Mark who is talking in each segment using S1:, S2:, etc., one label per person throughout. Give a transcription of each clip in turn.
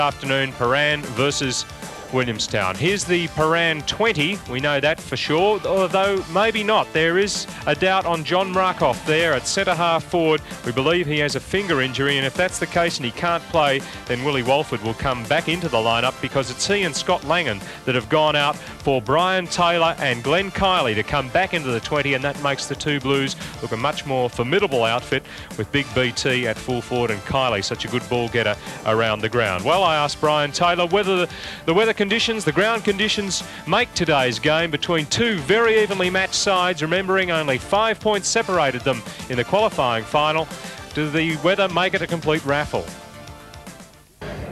S1: afternoon, Prahran versus Williamstown. Here's the Prahran 20, we know that for sure, although maybe not. There is a doubt on John Rakoff there at centre half forward. We believe he has a finger injury, and if that's the case and he can't play, then Willie Walford will come back into the lineup, because it's he and Scott Langan that have gone out for Brian Taylor and Glenn Kiley to come back into the 20, and that makes the two Blues look a much more formidable outfit with Big BT at full forward and Kiley such a good ball getter around the ground. Well, I asked Brian Taylor whether the weather conditions, the ground conditions, make today's game between two very evenly matched sides, remembering only 5 points separated them in the qualifying final. Does the weather make it a complete raffle?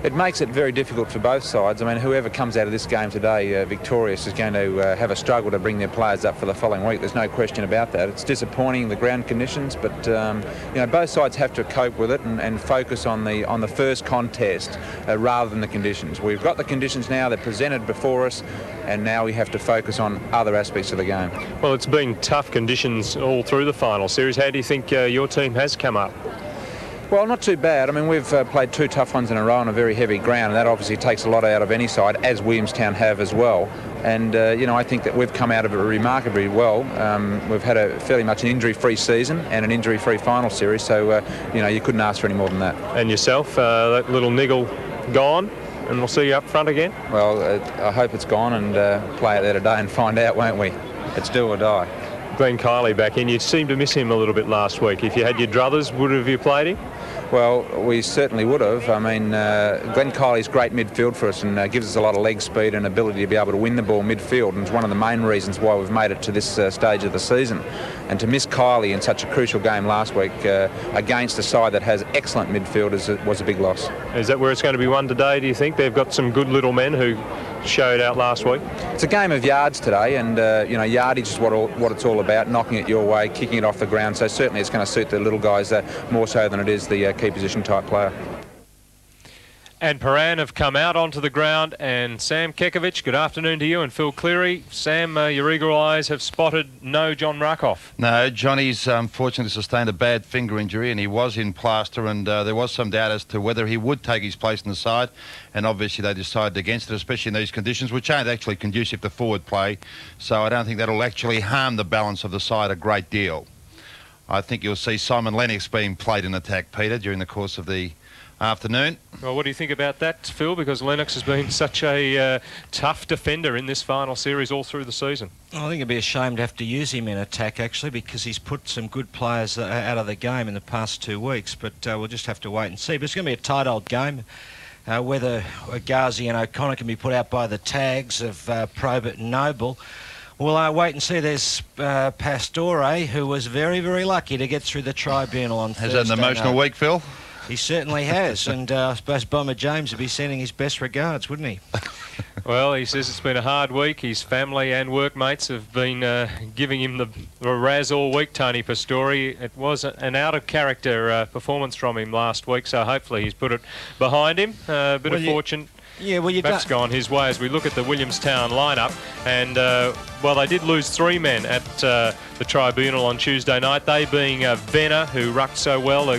S2: It makes it very difficult for both sides. I mean, whoever comes out of this game today victorious is going to have a struggle to bring their players up for the following week. There's no question about that. It's disappointing, the ground conditions, but you know, both sides have to cope with it and focus on the first contest rather than the conditions. We've got the conditions now, they're presented before us, and now we have to focus on other aspects of the game.
S1: Well, it's been tough conditions all through the final series. How do you think your team has come up?
S2: Well, not too bad. I mean, we've played two tough ones in a row on a very heavy ground, and that obviously takes a lot out of any side, as Williamstown have as well. And, you know, I think that we've come out of it remarkably well. We've had a fairly much an injury-free season and an injury-free final series, so, you know, you couldn't ask for any more than that.
S1: And yourself, that little niggle gone, and we'll see you up front again?
S2: Well, I hope it's gone, and play out there today and find out, won't we? It's do or die.
S1: Glenn Kiley back in. You seemed to miss him a little bit last week. If you had your druthers, would have you played him?
S2: Well, we certainly would have. I mean, Glenn Kiley's great midfield for us and gives us a lot of leg speed and ability to be able to win the ball midfield, and it's one of the main reasons why we've made it to this stage of the season. And to miss Kiley in such a crucial game last week against a side that has excellent midfielders was a big loss.
S1: Is that where it's going to be won today, do you think? They've got some good little men who showed out last week.
S2: It's a game of yards today, and you know, yardage is what it's all about, knocking it your way, kicking it off the ground, so certainly it's going to suit the little guys more so than it is the key position type player.
S1: And Prahran have come out onto the ground, and Sam Kekovich, good afternoon to you, and Phil Cleary. Sam, your eagle eyes have spotted no John Rakoff.
S3: No, Johnny's unfortunately sustained a bad finger injury, and he was in plaster, and there was some doubt as to whether he would take his place in the side, and obviously they decided against it, especially in these conditions, which aren't actually conducive to forward play, so I don't think that'll actually harm the balance of the side a great deal. I think you'll see Simon Lennox being played in attack, Peter, during the course of the afternoon.
S1: Well, what do you think about that, Phil? Because Lennox has been such a tough defender in this final series all through the season.
S4: I think it'd be a shame to have to use him in attack, actually, because he's put some good players out of the game in the past 2 weeks, but we'll just have to wait and see. But it's going to be a tight old game. Whether Ghazi and O'Connor can be put out by the tags of Probert and Noble, we'll wait and see. There's Pastore, who was very, very lucky to get through the tribunal on Thursday.
S3: Has had an emotional week, Phil?
S4: He certainly has, and I suppose Bomber James would be sending his best regards, wouldn't he?
S1: Well, he says it's been a hard week. His family and workmates have been giving him the razz all week, Tony Pastore. It was an out-of-character performance from him last week, so hopefully he's put it behind him. A bit of fortune.
S4: Yeah, well,
S1: that's gone his way as we look at the Williamstown lineup. And, well, they did lose 3 men at the tribunal on Tuesday night, they being Venner, who rucked so well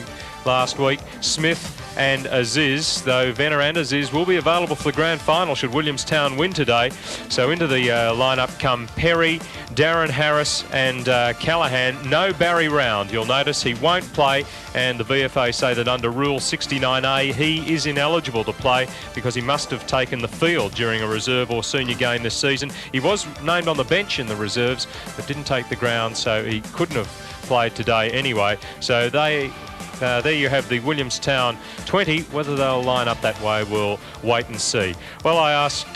S1: last week, Smith and Aziz, though Venner and Aziz will be available for the grand final should Williamstown win today. So into the lineup come Perry, Darren Harris and Callaghan. No Barry Round. You'll notice he won't play, and the VFA say that under Rule 69A he is ineligible to play because he must have taken the field during a reserve or senior game this season. He was named on the bench in the reserves but didn't take the ground, so he couldn't have played today anyway. So there you have the Williamstown 20. Whether they'll line up that way, we'll wait and see. Well, I asked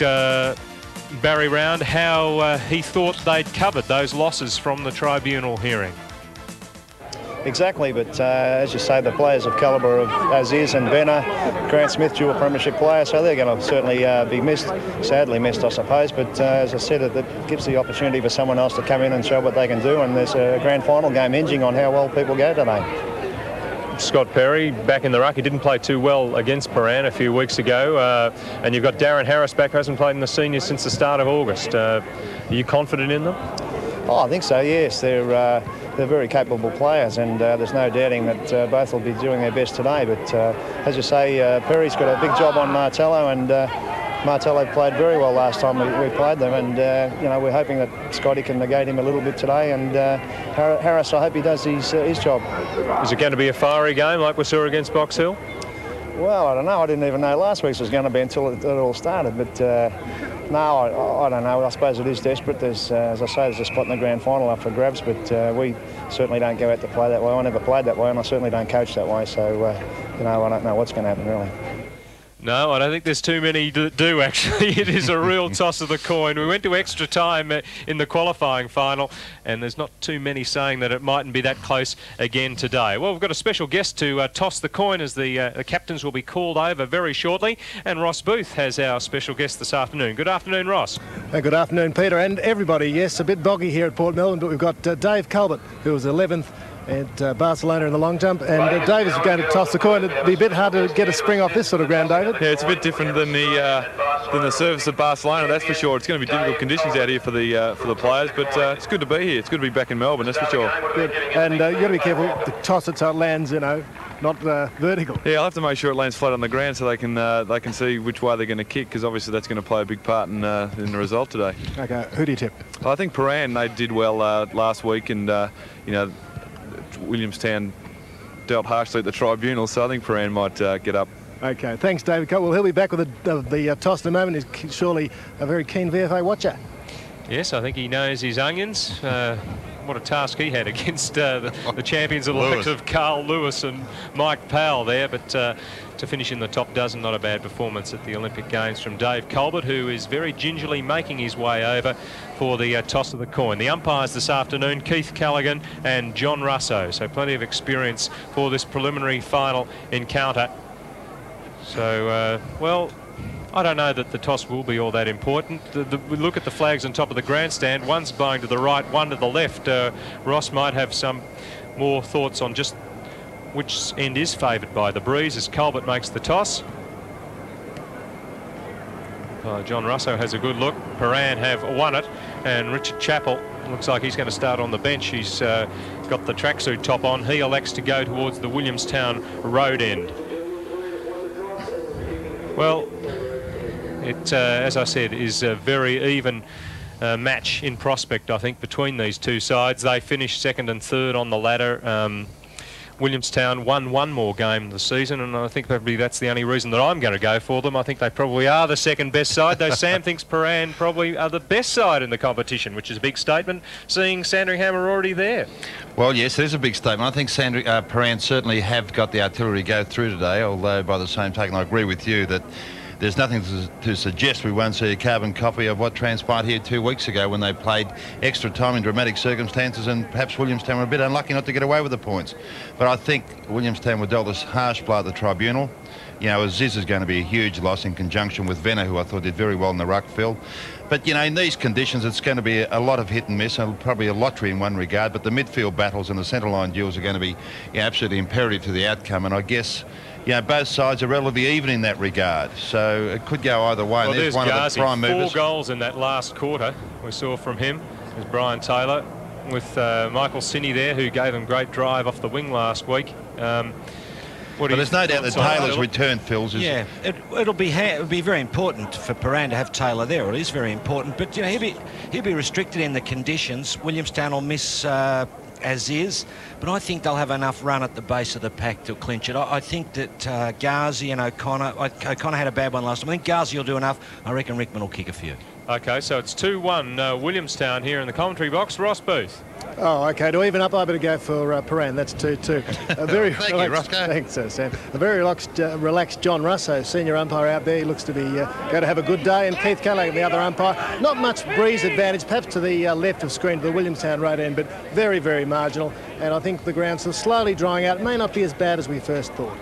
S1: Barry Round how he thought they'd covered those losses from the tribunal hearing.
S5: Exactly, but as you say, the players of calibre of Aziz and Venner, Grant Smith, dual premiership player, so they're going to certainly be missed, sadly missed, I suppose. But as I said, it gives the opportunity for someone else to come in and show what they can do, and there's a grand final game hinging on how well people go today.
S1: Scott Perry back in the ruck. He didn't play too well against Prahran a few weeks ago. And you've got Darren Harris back, who hasn't played in the seniors since the start of August. Are you confident in them?
S5: Oh, I think so, yes. They're very capable players, and there's no doubting that both will be doing their best today. But as you say, Perry's got a big job on Martello, and Martello played very well last time we played them, and we're hoping that Scotty can negate him a little bit today, and Harris, I hope he does his job.
S1: Is it going to be a fiery game like we saw against Box Hill?
S5: Well, I don't know. I didn't even know last week's was going to be until it all started, but no, I don't know. I suppose it is desperate. There's, as I say, there's a spot in the grand final up for grabs, but we certainly don't go out to play that way. I never played that way, and I certainly don't coach that way, so I don't know what's going to happen, really.
S1: No, I don't think there's too many that do, actually. It is a real toss of the coin. We went to extra time in the qualifying final, and there's not too many saying that it mightn't be that close again today. Well, we've got a special guest to toss the coin, as the captains will be called over very shortly, and Ross Booth has our special guest this afternoon. Good afternoon, Ross.
S6: Good afternoon, Peter, and everybody. Yes, a bit boggy here at Port Melbourne, but we've got Dave Culbert, who was 11th at Barcelona in the long jump, and Dave is going to toss the coin. It'd be a bit hard to get a spring off this sort of ground, David.
S7: Yeah, it's a bit different than the surface of Barcelona, that's for sure. It's going to be difficult conditions out here for the players, but it's good to be here. It's good to be back in Melbourne, that's for sure.
S6: Good, and you've got to be careful to toss it so it lands, not vertical.
S7: Yeah, I'll have to make sure it lands flat on the ground so they can see which way they're going to kick, because obviously that's going to play a big part in the result today.
S6: Okay, who do you tip?
S7: I think Prahran, they did well last week, and Williamstown dealt harshly at the tribunal, so I think Prahran might get up.
S6: Okay, thanks, David. Well, he'll be back with the toss in a moment. He's surely a very keen VFA watcher.
S1: Yes, I think he knows his onions. What a task he had against the champions elect of Carl Lewis and Mike Powell there, but to finish in the top dozen, not a bad performance at the Olympic Games from Dave Culbert, who is very gingerly making his way over for the toss of the coin. The umpires this afternoon, Keith Callaghan and John Russo, so plenty of experience for this preliminary final encounter. So, well, I don't know that the toss will be all that important. We look at the flags on top of the grandstand. One's blowing to the right, one to the left. Ross might have some more thoughts on just which end is favoured by the breeze as Culbert makes the toss. John Russo has a good look. Prahran have won it, and Richard Chappell looks like he's going to start on the bench. He's got the tracksuit top on. He elects to go towards the Williamstown road end. Well, it, as I said, is a very even match in prospect, I think, between these two sides. They finished second and third on the ladder. Williamstown won one more game this season, and I think probably that's the only reason that I'm going to go for them. I think they probably are the second best side, though Sam thinks Prahran probably are the best side in the competition, which is a big statement, seeing Sandringham are already there.
S3: Well, yes, it is a big statement. I think Prahran certainly have got the artillery to go through today, although by the same token I agree with you that there's nothing to suggest we won't see a carbon copy of what transpired here 2 weeks ago when they played extra time in dramatic circumstances, and perhaps Williamstown were a bit unlucky not to get away with the points. But I think Williamstown were dealt this harsh blow at the tribunal. Aziz is going to be a huge loss in conjunction with Venner, who I thought did very well in the ruck field. But, in these conditions, it's going to be a lot of hit and miss, and probably a lottery in one regard. But the midfield battles and the centre line duels are going to be absolutely imperative to the outcome. And I guess, both sides are relatively even in that regard. So it could go either way.
S1: Well,
S3: and there's one
S1: Garzi,
S3: of the prime movers.
S1: 4 goals in that last quarter we saw from him. There's Brian Taylor with Michael Sinney there, who gave him great drive off the wing last week.
S3: But there's no doubt that Taylor's return, Phil's, is...
S4: Yeah, it'll be very important for Prahran to have Taylor there. It is very important, but he'll be restricted in the conditions. Williamstown will miss as is, but I think they'll have enough run at the base of the pack to clinch it. I think that Garzi and O'Connor had a bad one last time. I think Garzi will do enough. I reckon Rickman will kick a few.
S1: Okay, so it's 2-1 Williamstown here in the commentary box. Ross Booth.
S6: Oh, okay. To even up, I better go for Prahran. That's 2-2. A very
S3: Thank you, Roscoe.
S6: Thanks, Sam. A very relaxed John Russo, senior umpire out there. He looks to be going to have a good day. And Keith Callaghan, the other umpire. Not much breeze advantage, perhaps to the left of screen, to the Williamstown road end, but very, very marginal. And I think the ground's slowly drying out. It may not be as bad as we first thought.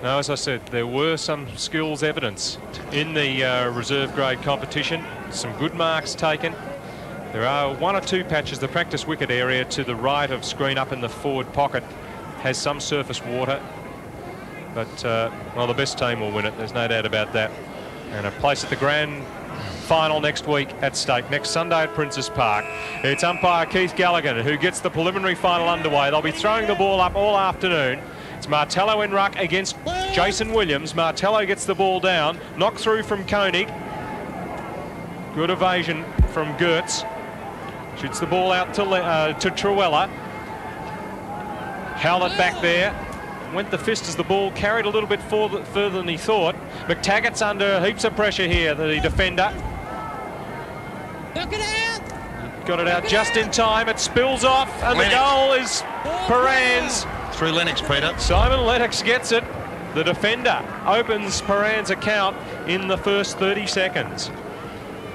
S1: No, as I said, there were some skills evidence in the reserve grade competition. Some good marks taken. There are 1 or 2 patches. The practice wicket area to the right of screen up in the forward pocket has some surface water. But, well, the best team will win it. There's no doubt about that. And a place at the grand final next week at stake, next Sunday at Princes Park. It's umpire Keith Gallagher who gets the preliminary final underway. They'll be throwing the ball up all afternoon. It's Martello in ruck against Jason Williams. Martello gets the ball down, knocked through from Koenig. Good evasion from Gertz. Shoots the ball out to Truella. Howlett back there. Went the fist as the ball carried a little bit further than he thought. McTaggart's under heaps of pressure here, the defender. Got it out just in time. It spills off, and Lennox. The goal is Prahran's.
S3: Through Lennox, Peter.
S1: Simon Lennox gets it. The defender opens Prahran's account in the first 30 seconds.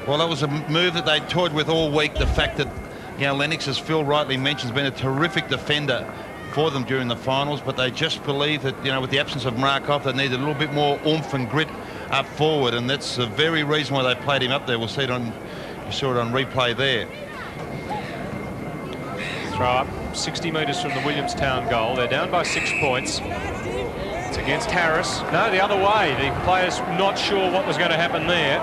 S3: Well, that was a move that they toyed with all week. The fact that, Lennox, as Phil rightly mentioned, has been a terrific defender for them during the finals, but they just believe that, with the absence of Markov, they need a little bit more oomph and grit up forward, and that's the very reason why they played him up there. We'll see it on, you saw it on replay there.
S1: Throw up 60 metres from the Williamstown goal. They're down by 6 points. It's against Harris. No, the other way. The players not sure what was going to happen there.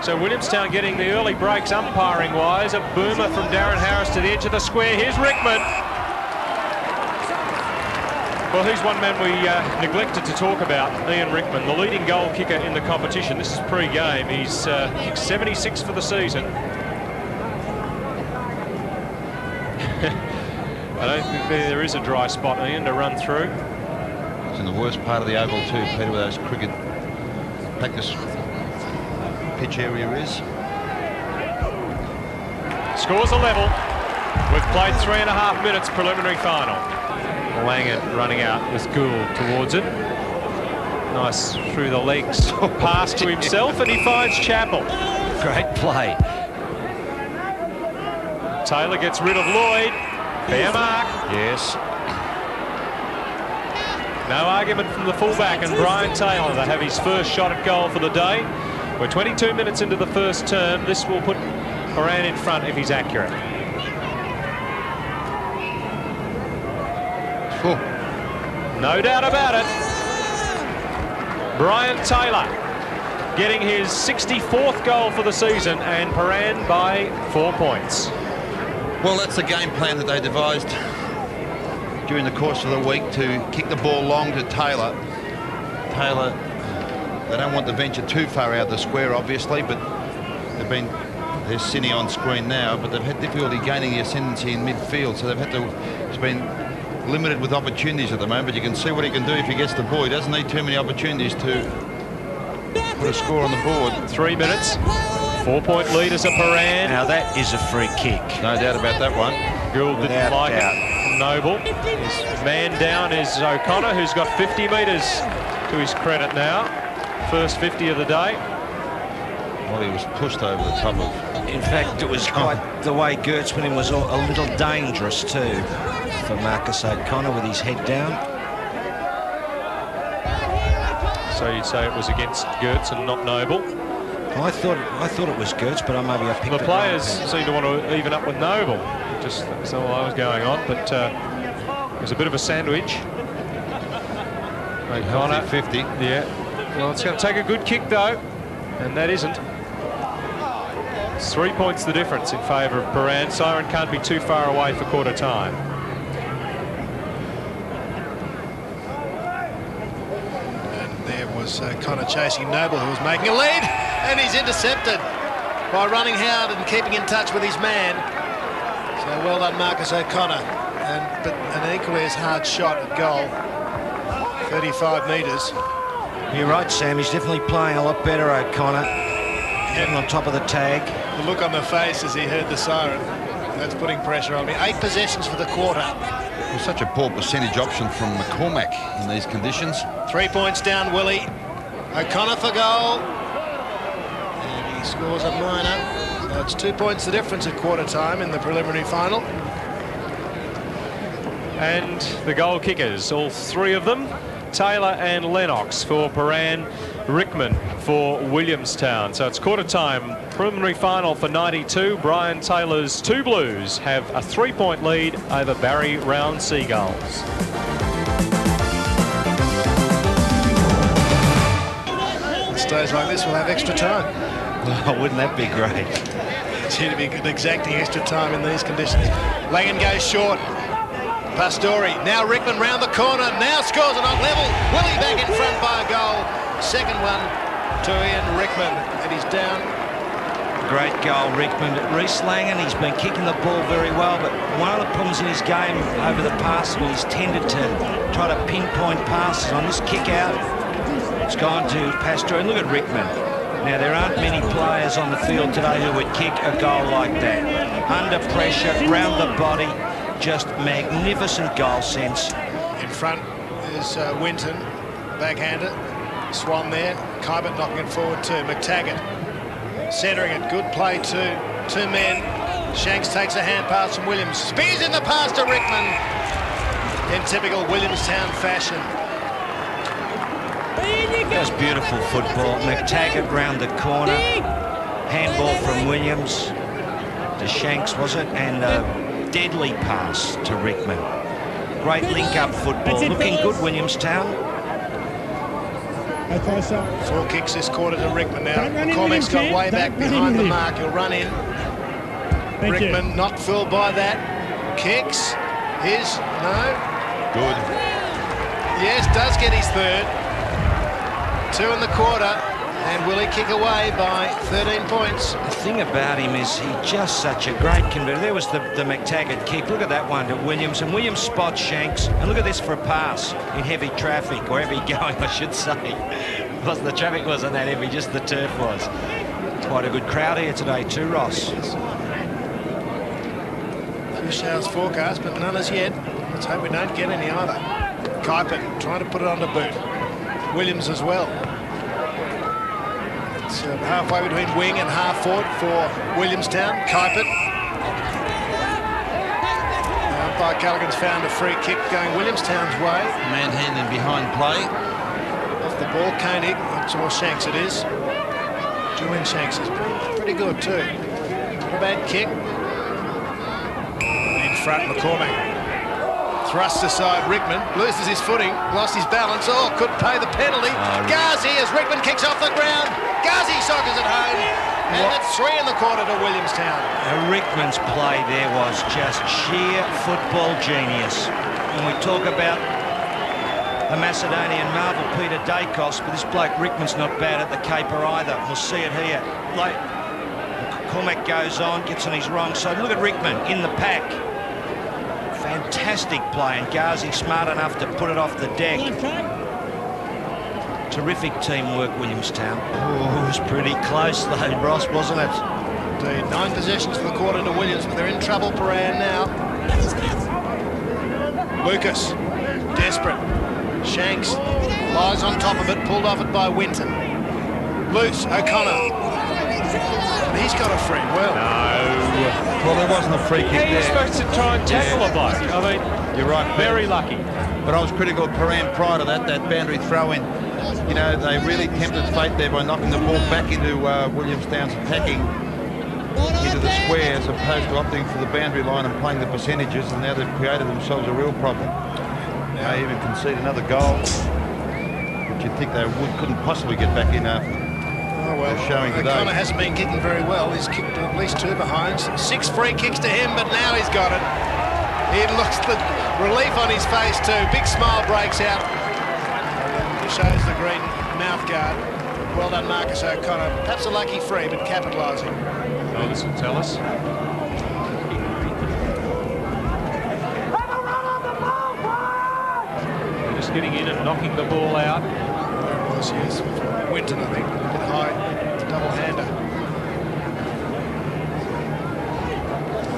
S1: So Williamstown getting the early breaks umpiring-wise. A boomer from Darren Harris to the edge of the square. Here's Rickman. Well, he's one man we neglected to talk about, Ian Rickman, the leading goal kicker in the competition. This is pre-game. He's 76 for the season. I don't think there is a dry spot, Ian, to run through.
S3: It's in the worst part of the oval too, Peter, where those cricket practice pitch area is.
S1: Scores a level. We've played 3.5 minutes preliminary final. Langert running out with Gould towards it. Nice through the legs pass to himself, and he finds Chappell.
S4: Great play.
S1: Taylor gets rid of Lloyd. Fair mark.
S4: Yes.
S1: No argument from the fullback, and Brian Taylor to have his first shot at goal for the day. We're 22 minutes into the first term. This will put Prahran in front if he's accurate.
S3: Oh.
S1: No doubt about it. Brian Taylor getting his 64th goal for the season, and Prahran by 4 points.
S3: Well, that's the game plan that they devised during the course of the week, to kick the ball long to Taylor. Taylor, they don't want to venture too far out of the square, obviously, but there's Cine on screen now, but they've had difficulty gaining the ascendancy in midfield, so it's been limited with opportunities at the moment, but you can see what he can do if he gets the ball. He doesn't need too many opportunities to put a score on the board.
S1: 3 minutes. 4-point lead is a Prahran.
S4: Now that is a free kick.
S3: No doubt about that one.
S1: Gould didn't like it. Noble. His man down is O'Connor, who's got 50 metres to his credit now. First 50 of the day.
S3: Well, he was pushed over the top of...
S4: In fact, it was quite the way Gertz went in was a little dangerous too for Marcus O'Connor with his head down.
S1: So you'd say it was against Gertz and not Noble?
S4: I thought it was Gertz, but maybe I picked it.
S1: The players seem to want to even up with Noble. Just that's all I was going on, but it was a bit of a sandwich. O'Connor
S3: 50.
S1: Yeah. Well, it's going to take a good kick though, and that isn't. It's 3 points the difference in favour of Prahran. Siren can't be too far away for quarter time.
S6: And there was Connor chasing Noble, who was making a lead, and he's intercepted by running hard and keeping in touch with his man. So well done, Marcus O'Connor. But an equally as hard shot at goal, 35 metres.
S4: You're right, Sam. He's definitely playing a lot better, O'Connor. Getting on top of the tag.
S6: The look on the face as he heard the siren. That's putting pressure on me. 8 possessions for the quarter.
S3: It was such a poor percentage option from McCormack in these conditions.
S6: 3 points down, Willie. O'Connor for goal. And he scores a minor. So it's 2 points the difference at quarter time in the preliminary final.
S1: And the goal kickers, all 3 of them. Taylor and Lennox for Prahran, Rickman for Williamstown. So it's quarter time, preliminary final for 92. Brian Taylor's 2 Blues have a 3-point lead over Barry Round Seagulls.
S6: On stays like this, we'll have extra time.
S4: Oh, wouldn't that be great?
S6: Seem to be exacting extra time in these conditions. Langan goes short. Pastore, now Rickman round the corner, now scores it on level. Willie back in front by a goal. Second one to Ian Rickman, and he's down.
S4: Great goal, Rickman. Reece Langan, he's been kicking the ball very well, but one of the problems in his game over the past, well, he's tended to try to pinpoint passes. On this kick out, it's gone to Pastore. And look at Rickman. Now, there aren't many players on the field today who would kick a goal like that. Under pressure, round the body, just magnificent goal sense.
S6: In front is Winton, backhander. Swan there, Kybert knocking it forward too. McTaggart centering it, good play too. Two men. Shanks takes a hand pass from Williams. Spears in the pass to Rickman in typical Williamstown fashion.
S4: That's beautiful football. McTaggart round the corner. Handball from Williams to Shanks, was it? And a deadly pass to Rickman. Great link-up football. Looking good, Williamstown.
S6: Four kicks this quarter to Rickman now. McCormack's got way back behind the mark. He'll run in. Rickman not fooled by that. Kicks. His. No.
S3: Good.
S6: Yes, does get his third. 2 in the quarter, and will he kick away by 13 points?
S4: The thing about him is he's just such a great converter. There was the McTaggart kick. Look at that one to Williams, and Williams spots Shanks. And look at this for a pass in heavy traffic, or heavy going, I should say. The traffic wasn't that heavy, just the turf was. Quite a good crowd here today too, Ross.
S6: A few showers forecast, but none as yet. Let's hope we don't get any either. Kuypert trying to put it on the boot. Williams as well. It's halfway between wing and half forward for Williamstown. Kuypert. Umpire Callaghan's found a free kick going Williamstown's way.
S3: Manhandling behind play.
S6: Off the ball, Koenig. That's all Shanks it is. Julian Shanks is pretty good too. Not a bad kick. In front, McCormack. Thrusts aside Rickman, loses his footing, lost his balance. Oh, could pay the penalty. Ghazi as Rickman kicks off the ground. Ghazi soccers it home. And it's 3 in the quarter to Williamstown.
S4: Rickman's play there was just sheer football genius. When we talk about the Macedonian marvel, Peter Dacos, but this bloke Rickman's not bad at the caper either. We'll see it here. Like, Cormac goes on, gets on his wrong side. Look at Rickman in the pack. Fantastic play, and Ghazi smart enough to put it off the deck. Terrific teamwork, Williamstown. Oh, it was pretty close though, Ross, wasn't it?
S6: Indeed. 9 possessions for the quarter to Williams, but they're in trouble, Prahran now. Lucas, desperate. Shanks lies on top of it, pulled off it by Winton. Loose, O'Connor. And he's got a free. Well,
S3: Well, there wasn't a free kick
S1: How are you
S3: there.
S1: supposed to try and tackle a bloke? I mean,
S3: You're right,
S1: very lucky.
S3: But I was critical of Prahran prior to that boundary throw-in. You know, they really tempted fate there by knocking the ball back into Williamstown's attacking into the square as opposed to opting for the boundary line and playing the percentages, and now they've created themselves a real problem. They even concede another goal, which you'd think they couldn't possibly get back in after.
S6: oh well,
S3: showing today.
S6: O'Connor hasn't been kicking very well. He's kicked at least 2 behinds. 6 free kicks to him, but now he's got it. He looks the relief on his face too. Big smile breaks out. He shows the green mouth guard. Well done, Marcus O'Connor. Perhaps a lucky free, but capitalising.
S1: Oh, this will tell us. They're just getting in and knocking the ball out.
S6: There it was, yes. Winton, I think, a little bit high. Double-hander.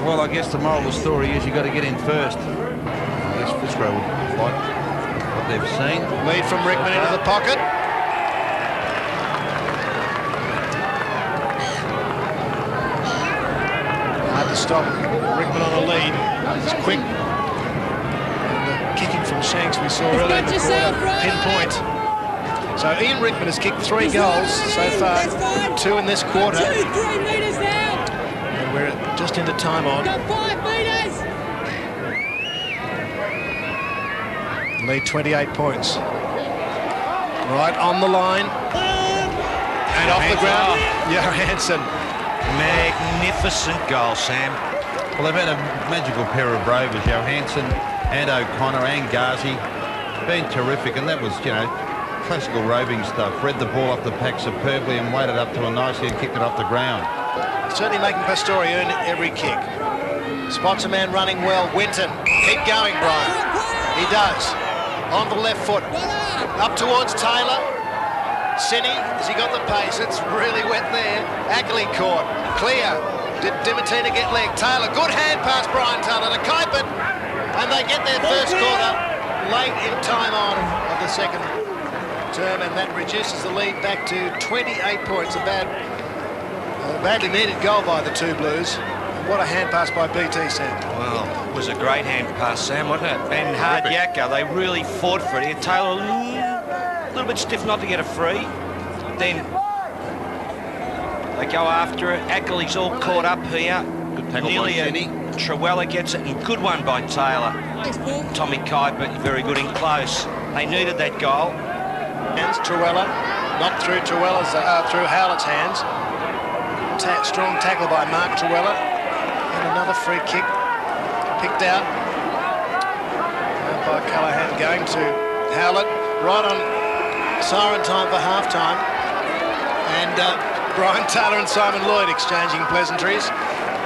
S3: Well, I guess the moral of the story is you've got to get in first. I guess Fitzroy would like what they've seen.
S6: Lead from Rickman into the pocket. Hard to stop Rickman on a lead. It's quick. And the kicking from Shanks we saw earlier in the quarter. Pinpoint. So Ian Rickman has kicked 3 goals so far. 2 in this quarter.
S8: 2, 3 metres now.
S6: And we're just into time on.
S8: Got 5 metres.
S6: Lead 28 points. Right on the line. And And off the ground, Johansson.
S4: Magnificent goal, Sam.
S3: Well, they've had a magical pair of rovers, Johansson and O'Connor and Ghazi. Been terrific, and that was, you know, classical roving stuff. Read the ball off the pack superbly and weighted up to a nicely and kicked it off the ground.
S6: Certainly making Pastore earn every kick. Spots a man running well. Winton. Keep going, Brian. He does. On the left foot. Up towards Taylor. Cini, has he got the pace? It's really wet there. Ackley caught. Clear. Did Dimittina get leg? Taylor, good hand pass, Brian Taylor to Kuiper. And they get their first quarter late in time on of the second term, and that reduces the lead back to 28 points. A badly needed goal by the two Blues. What a hand pass by BT, Sam.
S4: Well, it was a great hand pass, Sam, wasn't it? And hard yakka, they really fought for it here. Taylor a little bit stiff not to get a free. Then they go after it. Ackley's all caught up here.
S3: Good tackle by Cini.
S4: Truella gets it, and good one by Taylor. Tommy Kuiper, very good in close. They needed that goal.
S6: Hands, Truella, not through Truella's, through Howlett's hands. Strong tackle by Mark Truella. And another free kick picked out by Callaghan, going to Howlett. Right on siren time for half-time. And Brian Taylor and Simon Lloyd exchanging pleasantries.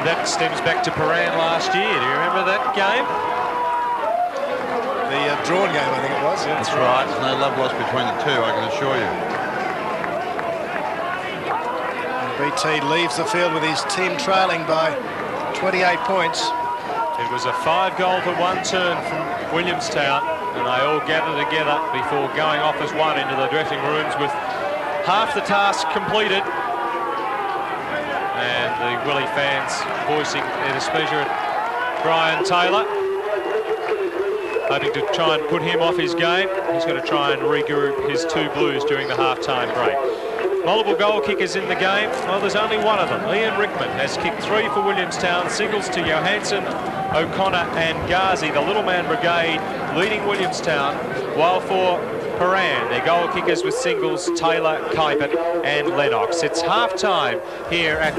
S1: That stems back to Prahran last year. Do you remember that game?
S6: The drawn game, I think it was. Yeah,
S3: That's right. There's no love lost between the two, I can assure you.
S6: BT leaves the field with his team trailing by 28 points.
S1: It was a 5-goal to 1 turn from Williamstown, and they all gathered together before going off as one into the dressing rooms with half the task completed. And the Willie fans voicing their displeasure at Brian Taylor, hoping to try and put him off his game. He's got to try and regroup his two Blues during the half-time break. Multiple goal kickers in the game. Well, there's only one of them. Ian Rickman has kicked 3 for Williamstown. Singles to Johansson, O'Connor and Ghazi. The Little Man Brigade leading Williamstown, while for Prahran, their goal kickers with singles, Taylor, Kuiper and Lennox. It's half-time here at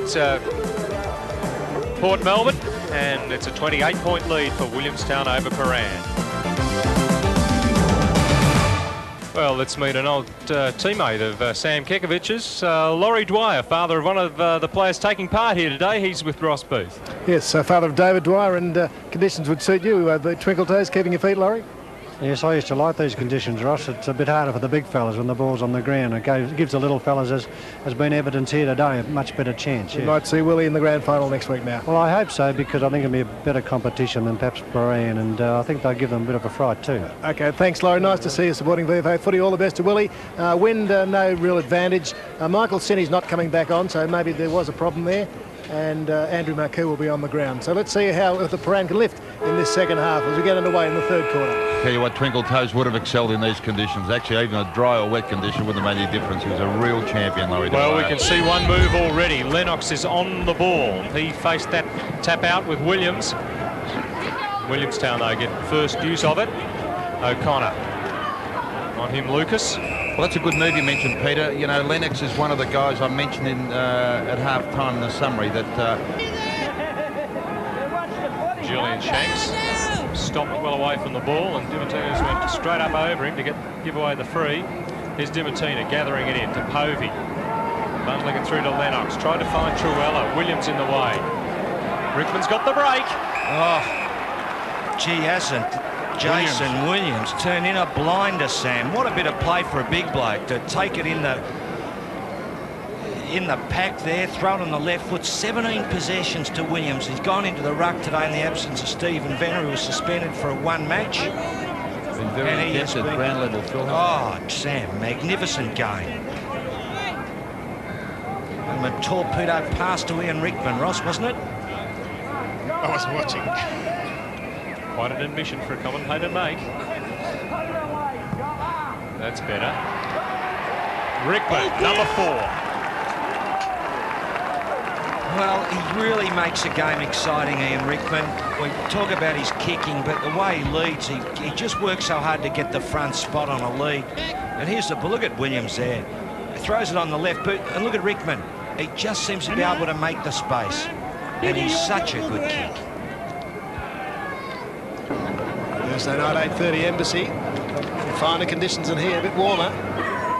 S1: Port Melbourne, and it's a 28-point lead for Williamstown over Prahran. Well, let's meet an old teammate of Sam Kekovich's, Laurie Dwyer, father of one of the players taking part here today. He's with Ross Booth.
S6: Yes, father of David Dwyer, and conditions would suit you. The twinkle toes keeping your feet, Laurie?
S9: Yes, I used to like these conditions, Ross. It's a bit harder for the big fellas when the ball's on the ground. It gives the little fellas, as has been evidence here today, a much better chance.
S6: You might see Willie in the grand final next week now.
S9: Well, I hope so, because I think it'll be a better competition than perhaps Prahran, and I think they'll give them a bit of a fright too. OK, thanks, Laurie. Nice to see you supporting VFA footy. All the best to Willie. Wind, no real advantage. Michael Cini's not coming back on, so maybe there was a problem there. And Andrew Marcoux will be on the ground. So let's see how the Prahran can lift in this second half as we get underway in the third quarter.
S3: Tell you what, Twinkle Toes would have excelled in these conditions. Actually, even a dry or wet condition wouldn't have made any difference. He was a real champion, Laurie.
S1: Well, we can see one move already. Lennox is on the ball. He faced that tap out with Williams. Williamstown, though, get first use of it. O'Connor. On him, Lucas.
S3: Well, that's a good move you mentioned, Peter. You know, Lennox is one of the guys I mentioned at half-time in the summary that...
S1: Julian Shanks stopped well away from the ball, and Dimitina's went straight up over him to give away the free. Here's Dimitina gathering it in to Povey. Bundling it through to Lennox. Tried to find Truella. Williams in the way. Rickman's got the break.
S4: Oh, gee, hasn't Jason Williams turned in a blinder, Sam. What a bit of play for a big bloke to take it in the pack there, throw it on the left foot. 17 possessions to Williams. He's gone into the ruck today in the absence of Stephen Venner, who was suspended for one match.
S3: Been very intense at ground level, Phil.
S4: Oh, Sam, magnificent game. And the torpedo pass to Ian Rickman, Ross, wasn't it?
S6: I wasn't watching.
S1: Quite an admission for a commentator to make. That's better. Rickman, number 4.
S4: Well, he really makes the game exciting, Ian Rickman. We talk about his kicking, but the way he leads, he just works so hard to get the front spot on a lead. And here's the look at Williams there. throws it on the left boot, and look at Rickman. He just seems to be able to make the space, and he's such a good kick.
S6: Thursday night, 8:30 Embassy. Finer conditions in here, a bit warmer.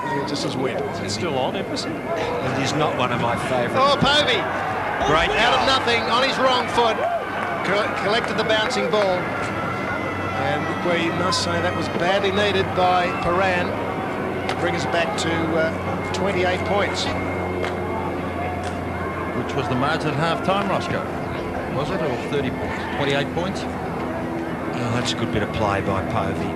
S6: Maybe just as wet.
S1: Is it still on, Embassy?
S4: It is not one of my favourites.
S6: Oh, Povey!
S4: Great
S6: Out of
S4: goal.
S6: nothing, on his wrong foot. Collected the bouncing ball. And we must say that was badly needed by Prahran to bring us back to 28 points.
S3: Which was the margin at half-time, Roscoe? Was it, or 28 points?
S4: Oh, that's a good bit of play by Povey.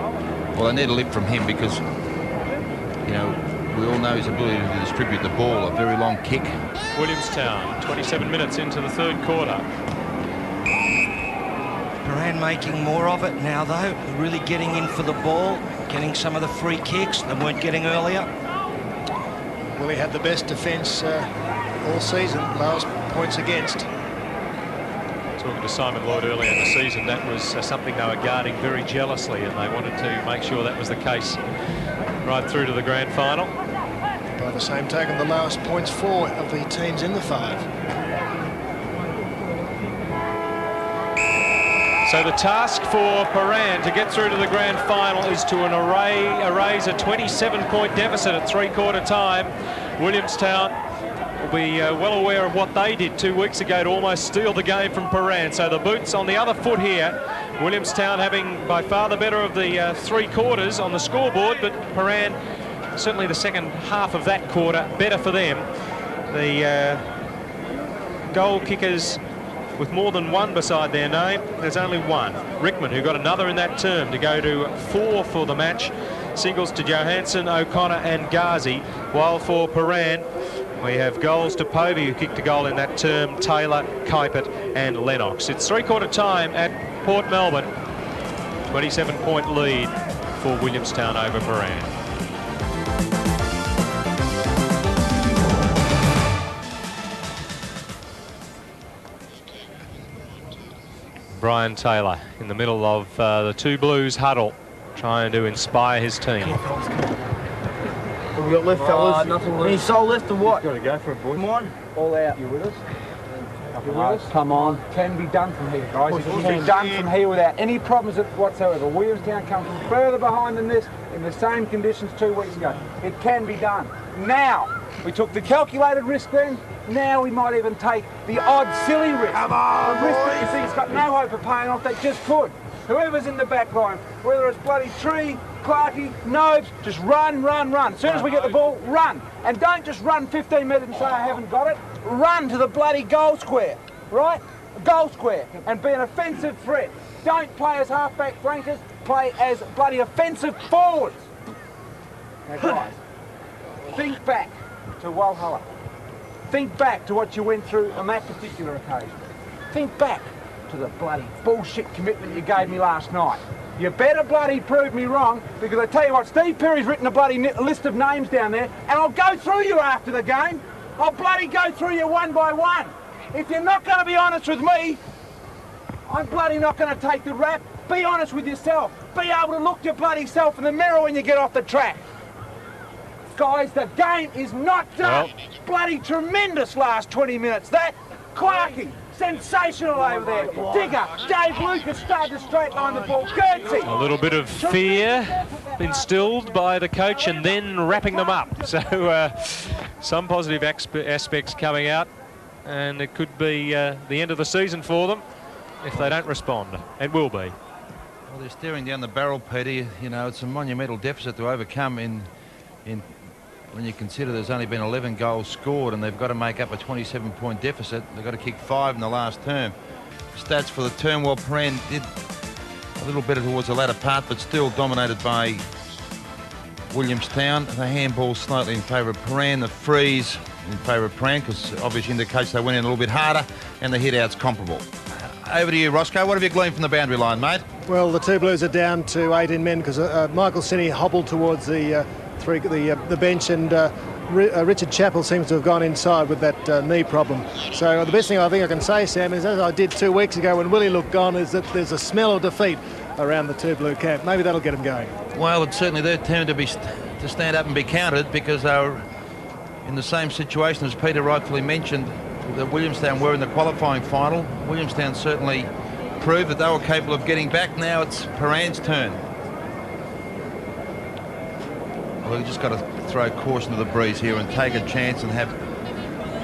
S3: Well, I need a lift from him because, you know, we all know his ability to distribute the ball, a very long kick.
S1: Williamstown, 27 minutes into the third quarter.
S4: Prahran making more of it now, though. Really getting in for the ball, getting some of the free kicks they weren't getting earlier.
S6: Well, he had the best defence all season, lowest points against.
S1: Talking to Simon Lloyd earlier in the season, that was something they were guarding very jealously, and they wanted to make sure that was the case right through to the grand final.
S6: By the same token, the lowest points for of the teams in the 5.
S1: So the task for Prahran to get through to the grand final is to erase a 27-point deficit at three-quarter time. Williamstown will be well aware of what they did 2 weeks ago to almost steal the game from Prahran. So the boots on the other foot here. Williamstown having by far the better of the 3 quarters on the scoreboard, but Prahran, certainly the second half of that quarter, better for them. The goal kickers with more than one beside their name, there's only one. Rickman, who got another in that term to go to 4 for the match. Singles to Johansson, O'Connor and Ghazi, while for Prahran we have goals to Povey, who kicked a goal in that term, Taylor, Kuipert and Lennox. It's three-quarter time at Port Melbourne. 27-point lead for Williamstown over Prahran. Brian Taylor in the middle of the two Blues huddle, trying to inspire his team.
S10: We've got left, fellas. Any soul left or what? Got to go for it, boy. Come on. All out. You with us? You with us? Come on.
S11: Can be done from here, guys. It can be done from here without any problems whatsoever. Williamstown comes from further behind than this in the same conditions 2 weeks ago. It can be done. Now, we took the calculated risk then. Now we might even take the odd silly risk. Come on, the risk that you think has got no hope of paying off, that just could. Whoever's in the back line, whether it's bloody Tree, Clarkey, Nobes, just run, run, run. As soon as we get the ball, run. And don't just run 15 metres and say I haven't got it. Run to the bloody goal square, right? Goal square, and be an offensive threat. Don't play as half-back flankers, play as bloody offensive forwards. Now guys, think back to Walhalla. Think back to what you went through on that particular occasion. Think back to the bloody bullshit commitment you gave me last night. You better bloody prove me wrong, because I tell you what, Steve Perry's written a bloody list of names down there, and I'll go through you after the game. I'll bloody go through you one by one. If you're not going to be honest with me, I'm bloody not going to take the rap. Be honest with yourself. Be able to look your bloody self in the mirror when you get off the track. Guys, the game is not done.
S1: Well,
S11: bloody tremendous last 20 minutes. That, Clarkey, sensational over there. Digger, Dave Lucas started to straight line the ball. Gertzy.
S1: a little bit of fear instilled by the coach and then wrapping them up. So some positive aspects coming out, and it could be the end of the season for them if they don't respond. It will be.
S3: Well, they're staring down the barrel, Peter. You know, it's a monumental deficit to overcome in when you consider there's only been 11 goals scored and they've got to make up a 27-point deficit. They've got to kick 5 in the last term. Stats for the term, well, Prahran did a little better towards the latter part, but still dominated by Williamstown. The handball slightly in favour of Prahran, the freeze in favour of Prahran, because obviously indicates they went in a little bit harder, and the hit-out's comparable. Over to you, Roscoe. What have you gleaned from the boundary line, mate?
S6: Well, the two Blues are down to 18 men because Michael Sinney hobbled towards the bench, and Richard Chappell seems to have gone inside with that knee problem. So the best thing I think I can say, Sam, is as I did 2 weeks ago when Willie looked gone, is that there's a smell of defeat around the two Blue camp. Maybe that'll get them going.
S3: Well, it's certainly their turn to stand up and be counted, because they were in the same situation as Peter rightfully mentioned that Williamstown were in the qualifying final. Williamstown certainly proved that they were capable of getting back. Now it's Prahran's turn. Well, we've just got to throw caution to the breeze here and take a chance and have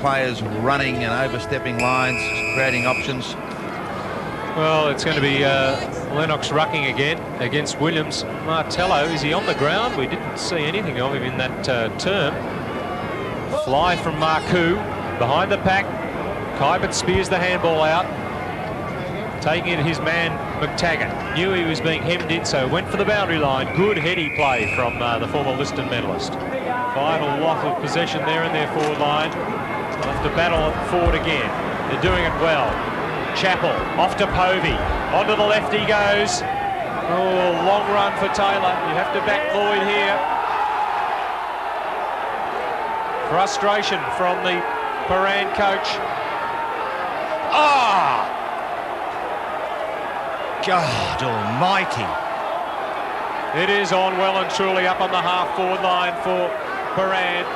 S3: players running and overstepping lines, creating options.
S1: Well, it's going to be Lennox rucking again against Williams. Martello, is he on the ground? We didn't see anything of him in that term. Fly from Marcoux, behind the pack. Kybert spears the handball out. Taking it his man, McTaggart. Knew he was being hemmed in, so went for the boundary line. Good heady play from the former Liston medalist. Vital lot of possession there in their forward line. They'll have to battle it forward again. They're doing it well. Chappell off to Povey. Onto the left he goes. Oh, long run for Taylor. You have to back Lloyd here. Frustration from the Prahran coach. Ah!
S4: God almighty.
S1: It is on well and truly up on the half-forward line for Prahran.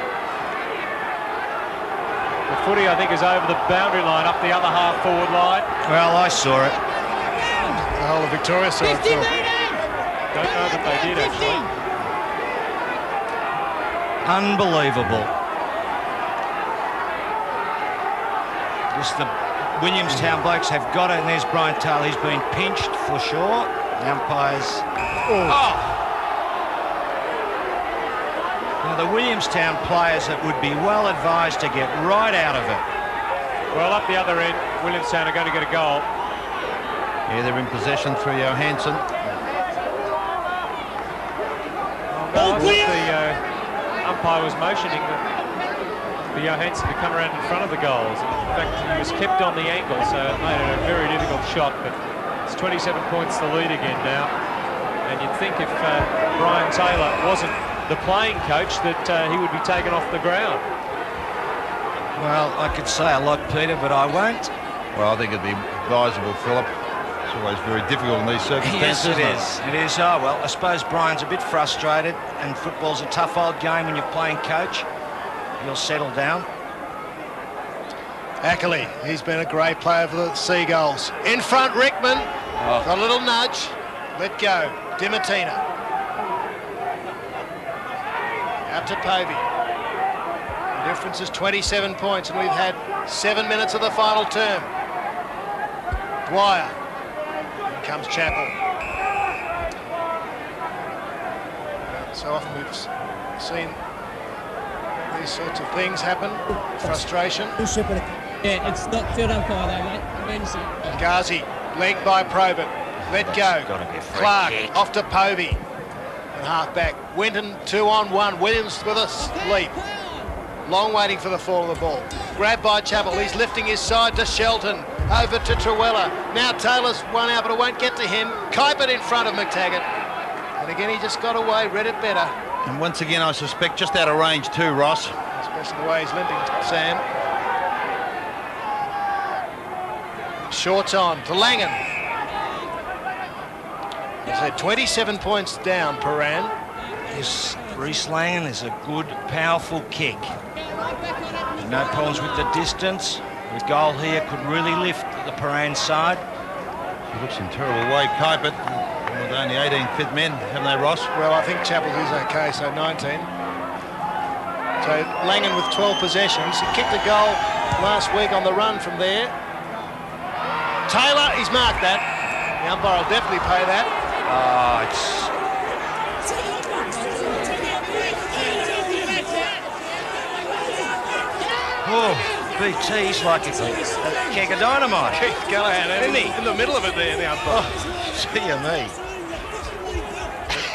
S1: The footy, I think, is over the boundary line, up the other half-forward line.
S4: Well, I saw it.
S6: The whole of Victoria saw it.
S1: Don't know that they did, actually.
S4: Unbelievable. Just the Williamstown blokes have got it, and there's Brian Taylor. He's been pinched for sure. The umpires. Oh! Now, the Williamstown players that would be well advised to get right out of it.
S1: Well, up the other end, Williamstown are going to get a goal.
S3: Yeah, they're in possession through Johansson.
S1: Oh, the umpire was motioning for Johansson to come around in front of the goals. In fact, he was kept on the angle, so it made it a very difficult shot, but it's 27 points the lead again now. And you'd think if Brian Taylor wasn't the playing coach that he would be taken off the ground.
S4: Well, I could say a lot, Peter, but I won't.
S3: Well, I think it'd be advisable, Philip. It's always very difficult in these circumstances.
S4: Yes, it is. It is. Oh, well, I suppose Brian's a bit frustrated, and football's a tough old game when you're playing coach. He'll settle down.
S6: Ackley, he's been a great player for the Seagulls. In front, Rickman. A little nudge. Let go. Dimatina. Out to Povey. The difference is 27 points, and we've had 7 minutes of the final term. Dwyer. Here comes Chappell. So often we've seen these sorts of things happen. Frustration.
S8: Yeah, it's not field umpire though, mate. Emergency.
S6: Ghazi, leg by Probert. Let go. Clark off to Povey. And half back. Winton 2-on-1. Williams with a leap. Long waiting for the fall of the ball. Grabbed by Chappell. He's lifting his side to Shelton. Over to Truella. Now Taylor's one out, but it won't get to him. Kybert in front of McTaggart. And again, he just got away, read it better.
S3: And once again, I suspect just out of range too, Ross.
S6: Especially the way he's limping, Sam. Shorts on to Langan. He's had 27 points down, Prahran.
S4: Yes, Reece Langan is a good, powerful kick. No problems with the distance. The goal here could really lift the Prahran side.
S3: He looks in terrible way, Kybert. With only 18 fit men, haven't they, Ross?
S6: Well, I think Chappell is okay, so 19. So Langan with 12 possessions. He kicked a goal last week on the run from there. Taylor, he's marked that. The umpire will definitely pay that.
S4: Oh, it's... Oh, BT's like a keg of dynamite.
S6: Keith Callahan, isn't he? In the middle of it there, the umpire.
S4: Oh, see you me.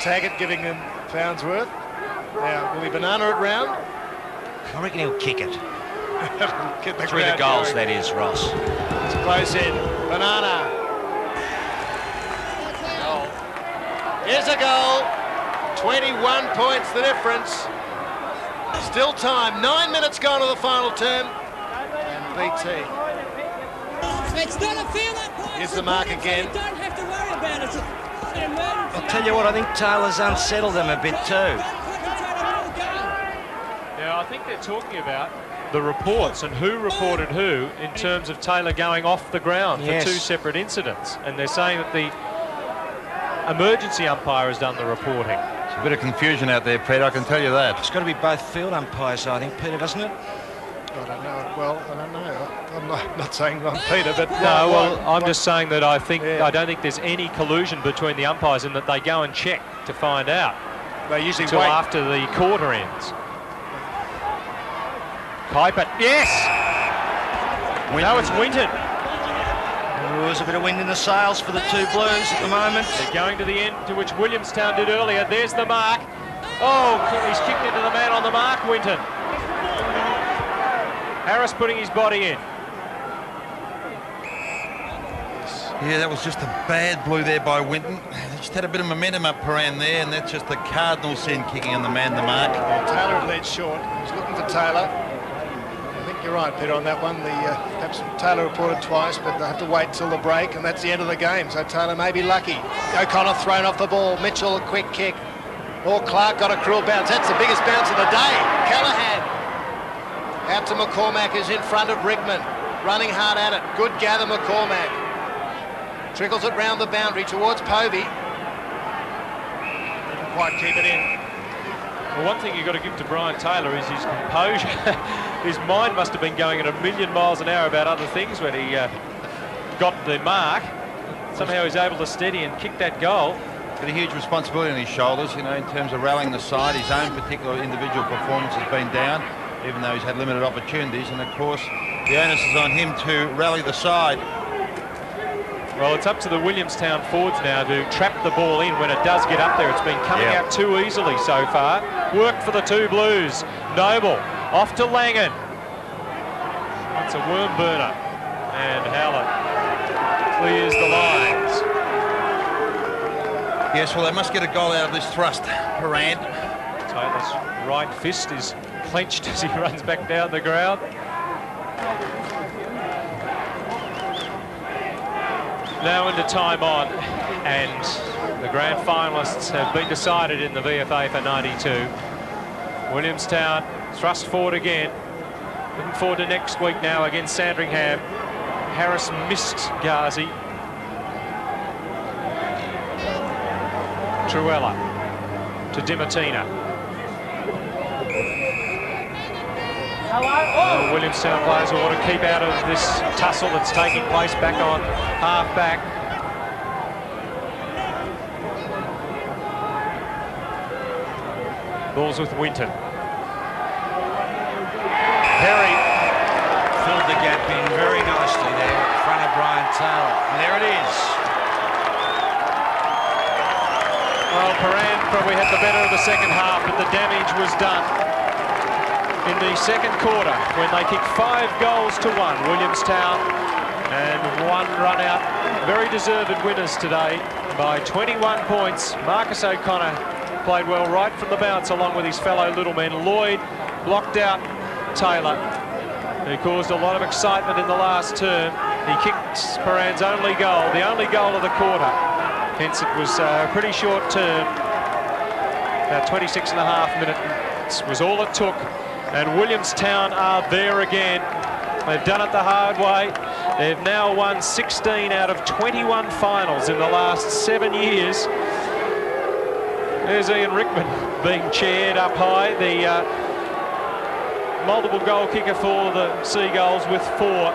S6: Taggart giving him pounds worth. Now, will he banana it round?
S4: I reckon he'll kick it.
S6: Get the
S4: Through the goals, that is, Ross.
S6: It's close in. Banana. Goal. Here's a goal. 21 points the difference. Still time. 9 minutes gone to the final term. And BT.
S8: It's not a field umpire.
S6: Here's the mark again.
S8: You don't have to worry about it.
S4: I'll tell you what, I think Taylor's unsettled them a bit too.
S1: Yeah, I think they're talking about the reports and who reported who in terms of Taylor going off the ground for 2 separate incidents. And they're saying that the emergency umpire has done the reporting.
S3: It's a bit of confusion out there, Peter, I can tell you that.
S4: It's got to be both field umpires, I think, Peter, doesn't it?
S6: I don't know. Well, I don't know. I'm not saying I'm Peter, but...
S1: I'm just saying that I don't think there's any collusion between the umpires in that they go and check to find out.
S6: They usually
S1: until
S6: wait
S1: after the quarter ends. Kuiper, yes! No, it's Winton.
S4: There's a bit of wind in the sails for the 2 Blues at the moment.
S1: They're going to the end to which Williamstown did earlier. There's the mark. Oh, he's kicked into the man on the mark, Winton. Harris putting his body in.
S3: Yeah, that was just a bad blue there by Winton. They just had a bit of momentum up Prahran there, and that's just the cardinal sin kicking on the man the mark.
S6: Yeah, Taylor had led short. He's looking for Taylor. I think you're right, Peter, on that one. Perhaps Taylor reported twice, but they have to wait till the break, and that's the end of the game. So Taylor may be lucky. O'Connor thrown off the ball. Mitchell, a quick kick. Or Clark got a cruel bounce. That's the biggest bounce of the day. Callahan. Out to McCormack, is in front of Rickman. Running hard at it. Good gather, McCormack. Trickles it round the boundary towards Povey. Didn't quite keep it in.
S1: Well, one thing you've got to give to Brian Taylor is his composure. His mind must have been going at 1,000,000 miles an hour about other things when he got the mark. Somehow he's able to steady and kick that goal.
S3: Got a huge responsibility on his shoulders, you know, in terms of rallying the side. His own particular individual performance has been down, even though he's had limited opportunities. And, of course, the onus is on him to rally the side.
S1: Well, it's up to the Williamstown forwards now to trap the ball in when it does get up there. It's been coming out too easily so far. Work for the 2 Blues. Noble off to Langan. That's a worm burner. And Howlett clears the lines.
S3: Yes, well, they must get a goal out of this thrust, Prahran.
S1: Taylor's right fist is clenched as he runs back down the ground. Now into time on, and the grand finalists have been decided in the VFA for 92. Williamstown thrust forward again. Looking forward to next week now against Sandringham. Harris missed Ghazi. Truella to Dimatina. Williamstown players will want to keep out of this tussle that's taking place back on half-back. Balls with Winton. Perry
S4: Filled the gap in very nicely there in front of Brian Taylor. And there it is.
S1: Well, Prahran probably had the better of the second half, but the damage was done in the second quarter when they kicked 5 goals to 1. Williamstown and 1 run out. Very deserved winners today by 21 points. Marcus O'Connor played well right from the bounce along with his fellow little men. Lloyd blocked out Taylor, who caused a lot of excitement in the last term. He kicked Prahran's only goal, the only goal of the quarter. Hence it was a pretty short term. About 26.5 minutes was all it took. And Williamstown are there again. They've done it the hard way. They've now won 16 out of 21 finals in the last 7 years. There's Ian Rickman being chaired up high. The multiple goal kicker for the Seagulls with 4.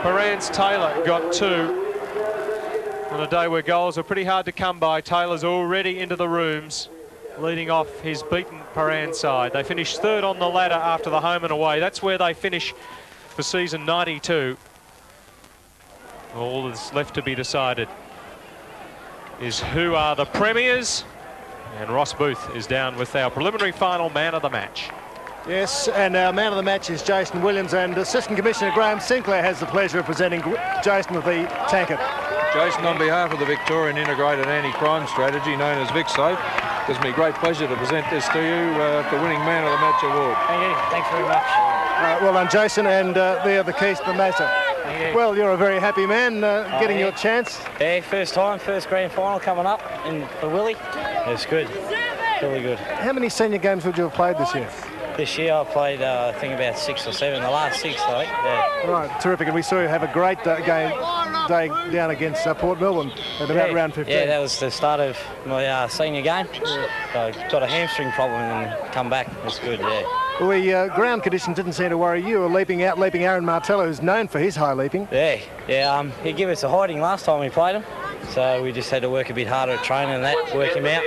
S1: Prahran's Taylor got 2. On a day where goals are pretty hard to come by, Taylor's already into the rooms, leading off his beaten Prahran side. They finished 3rd on the ladder after the home and away. That's where they finish for season 92. All that's left to be decided is who are the premiers, and Ross Booth is down with our preliminary final man of the match.
S6: Yes, and our man of the match is Jason Williams, and Assistant Commissioner Graham Sinclair has the pleasure of presenting Jason with the tankard.
S12: Jason, on behalf of the Victorian Integrated Anti-Crime Strategy, known as VicSafe, it gives me great pleasure to present this to you, the winning Man of the Match award.
S13: Thank you. Thanks very much.
S6: Well done, Jason, and there are the keys to the Mazda.
S13: Thank you.
S6: Well, you're a very happy man getting your chance.
S13: Yeah, first time, first grand final coming up for Willie. It's good.
S10: really good.
S6: How many senior games would you have played this year?
S10: This year I played, I think, about 6 or 7. The last 6, I think. Yeah.
S6: Right, terrific. And we saw you have a great day down against Port Melbourne at about round 15.
S10: Yeah, that was the start of my senior game. So I got a hamstring problem and come back. It's good, yeah.
S6: Well, the ground conditions didn't seem to worry you. Leaping Aaron Martello, who's known for his high leaping.
S10: Yeah. He gave us a hiding last time we played him. So we just had to work a bit harder at training and that, work him out,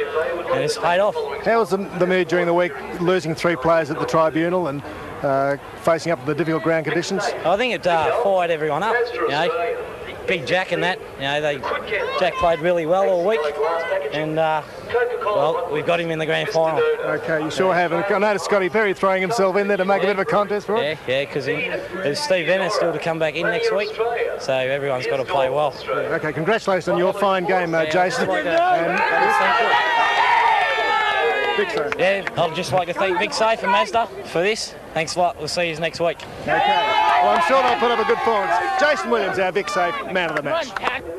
S10: and it's paid off.
S6: How was the mood during the week, losing 3 players at the tribunal and facing up to the difficult ground conditions?
S10: I think it fired everyone up, you know. Big Jack and that, you know, Jack played really well all week, and well, we've got him in the grand final.
S6: Okay, you sure have. I noticed Scotty Perry throwing himself in there to make a bit of a contest for it.
S10: Yeah, because there's Steve Venner still to come back in next week, so everyone's got to play well.
S6: Okay, congratulations on your fine game, Jason.
S10: Yeah, I'd just like to thank Vic Safe and Mazda for this. Thanks a lot. We'll see you next week.
S6: Okay. Well, I'm sure they'll put up a good performance. Jason Williams, our Vic Safe man of the match.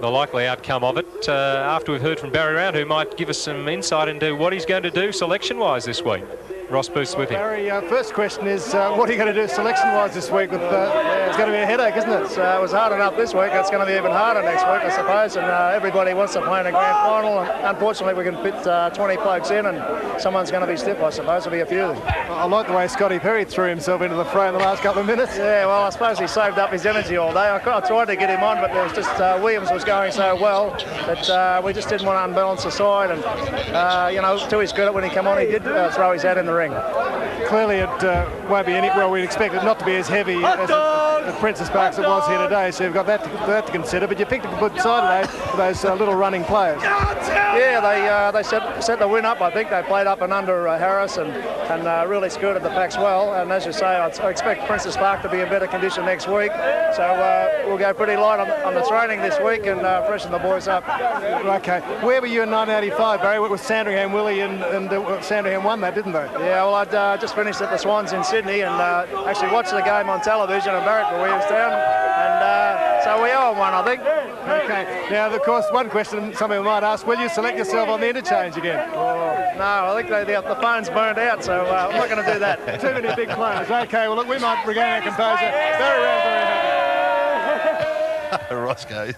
S1: The likely outcome of it, after we've heard from Barry Round, who might give us some insight into what he's going to do selection-wise this week. Ross Booth's with him.
S6: Barry, first question is, what are you going to do selection-wise this week? It's going to be a headache, isn't it?
S5: It was hard enough this week. It's going to be even harder next week, I suppose. And everybody wants to play in a grand final. And unfortunately, we can fit 20 blokes in, and someone's going to be stiff, I suppose. There'll be a few of them.
S6: I like the way Scotty Perry threw himself into the fray in the last couple of minutes.
S5: Yeah, well, I suppose he saved up his energy all day. I tried to get him on, but there was just Williams was going so well that we just didn't want to unbalance the side. And, you know, to his credit, when he came on, he did throw his hat in the ring.
S6: Clearly it won't be we'd expect it not to be as heavy as at Princess Park as it was here today, so you've got that to consider, but you picked a good side today for those little running players.
S5: Yeah, they set the win up. I think they played up and under Harris and really skirted the packs well, and as you say, I expect Princess Park to be in better condition next week, so we'll go pretty light on the training this week and freshen the boys up.
S6: Okay, where were you in 1985, Barry? It was Sandringham Willie and Sandringham won that, didn't they?
S5: Yeah, well, I'd just finished at the Swans in Sydney and actually watched the game on television and barracked for Williamstown, and so we owe them one, I think.
S6: Okay, now of course one question some people might ask, will you select yourself on the interchange again?
S5: No, I think the phone's burned out, so I'm not going to do that.
S6: Too many big players. Okay, well look, we might regain our composure. Very happy.
S3: Roscoe.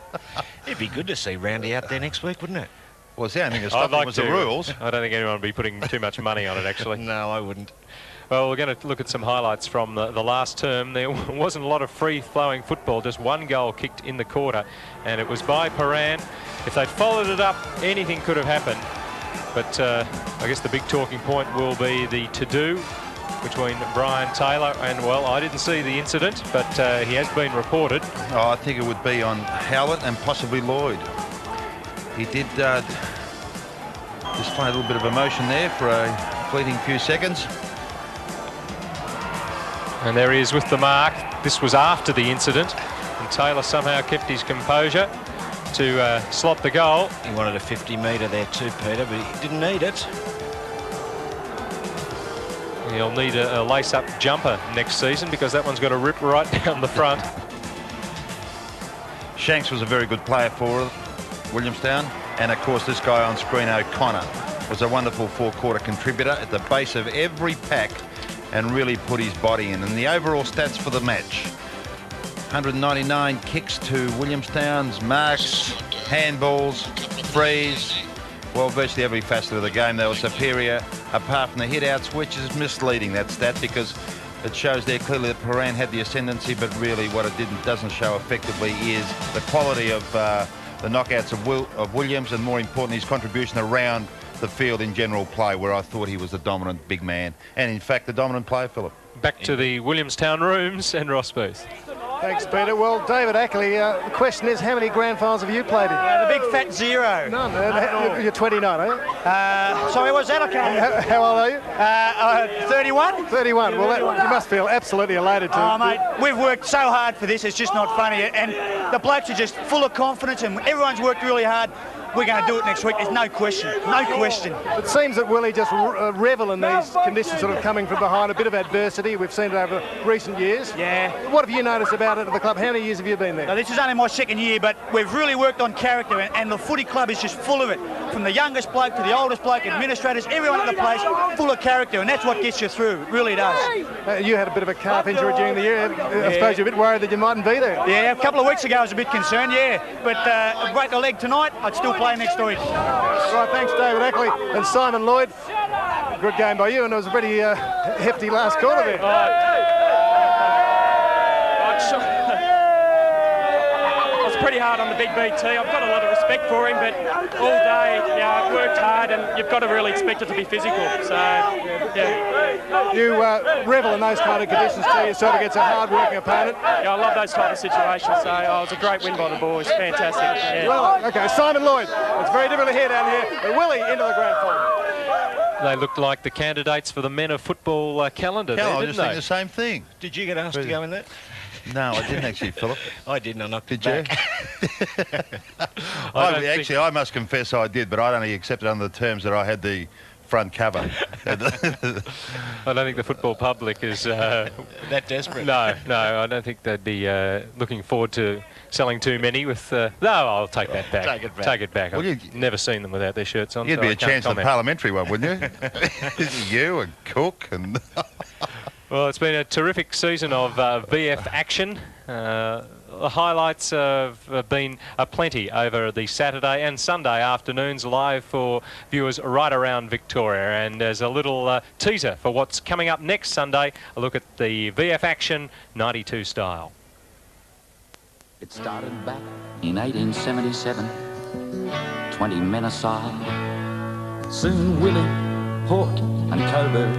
S4: It'd be good to see Roundy out there next week, wouldn't it?
S3: Well, see, I think it was the rules.
S1: I don't think anyone would be putting too much money on it, actually.
S4: No, I wouldn't.
S1: Well, we're going to look at some highlights from the last term. There wasn't a lot of free-flowing football, just one goal kicked in the quarter, and it was by Prahran. If they'd followed it up, anything could have happened. But I guess the big talking point will be the to-do between Brian Taylor and, well, I didn't see the incident, but he has been reported.
S3: Oh, I think it would be on Howlett and possibly Lloyd. He did display a little bit of emotion there for a fleeting few seconds.
S1: And there he is with the mark. This was after the incident, and Taylor somehow kept his composure to slot the goal.
S4: He wanted a 50-metre there too, Peter, but he didn't need it.
S1: He'll need a lace-up jumper next season because that one's going to rip right down the front.
S3: Shanks was a very good player for Williamstown, and of course this guy on screen, O'Connor, was a wonderful four-quarter contributor at the base of every pack and really put his body in. And the overall stats for the match: 199 kicks to Williamstown's marks, handballs, frees. Well, virtually every facet of the game they were superior, apart from the hit-outs, which is misleading, that stat, because it shows there clearly that Prahran had the ascendancy, but really what it doesn't show effectively is the quality of the knockouts of Williams, and more importantly his contribution around the field in general play, where I thought he was the dominant big man, and in fact the dominant player, Philip.
S1: Back to the Williamstown rooms and Ross Booth.
S6: Thanks, Peter. Well, David Ackley, the question is, how many grand finals have you played in?
S13: The big fat zero.
S6: None. You're 29, are you?
S13: Sorry, what's that? I can't.
S6: How old are you?
S13: 31.
S6: 31. Well, you must feel absolutely elated to.
S13: Oh, mate, we've worked so hard for this. It's just not funny. And the blokes are just full of confidence, and everyone's worked really hard. We're going to do it next week. There's no question. No question.
S6: It seems that Willie just revel in these conditions, sort of coming from behind, a bit of adversity. We've seen it over recent years.
S13: Yeah.
S6: What have you noticed about it at the club? How many years have you been there?
S13: Now, this is only my second year, but we've really worked on character, and the footy club is just full of it. from the youngest bloke to the oldest bloke, administrators, everyone at the place, full of character, and that's what gets you through. It really does.
S6: You had a bit of a calf injury during the year. I suppose you're a bit worried that you mightn't be there.
S13: Yeah, a couple of weeks ago I was a bit concerned, yeah. But I break the leg tonight, I'd still play next week.
S6: Right, thanks David Ackley and Simon Lloyd. Good game by you, and it was a pretty hefty last quarter there.
S14: It's pretty hard on the big BT. I've got a lot of respect for him, but all day, I've worked hard, and you've got to really expect it to be physical. So, yeah.
S6: You revel in those kind of conditions too, yourself against a hard-working opponent.
S14: Yeah, I love those type of situations. So, it was a great win by the boys. Fantastic. Yeah.
S6: Well, okay, Simon Lloyd. It's very difficult to hear down here. But Willie into the grand final.
S1: They looked like the candidates for the Men of Football calendar.
S3: Yeah,
S1: there,
S3: I was
S1: didn't
S3: just thinking
S1: they?
S3: the same thing.
S4: Did you get asked to go in that?
S3: No, I didn't actually, Philip.
S4: I didn't. I knocked
S3: Did
S4: it
S3: you?
S4: back.
S3: I must confess I did, but I'd only accepted under the terms that I had the front cover.
S1: I don't think the football public is
S4: that desperate.
S1: No, I don't think they'd be looking forward to selling too many with... no, I'll take that back. Take it back.
S3: Well,
S1: I've never seen them without their shirts on.
S3: You'd
S1: so
S3: be
S1: I
S3: a
S1: can't
S3: chance at the
S1: comment.
S3: parliamentary one, wouldn't you? You and Cook and...
S1: Well, it's been a terrific season of VF action. The highlights have been aplenty over the Saturday and Sunday afternoons, live for viewers right around Victoria. And as a little teaser for what's coming up next Sunday, a look at the VF action 92 style.
S15: It started back in 1877, 20 men aside. Soon Willie, Hawke and Coburg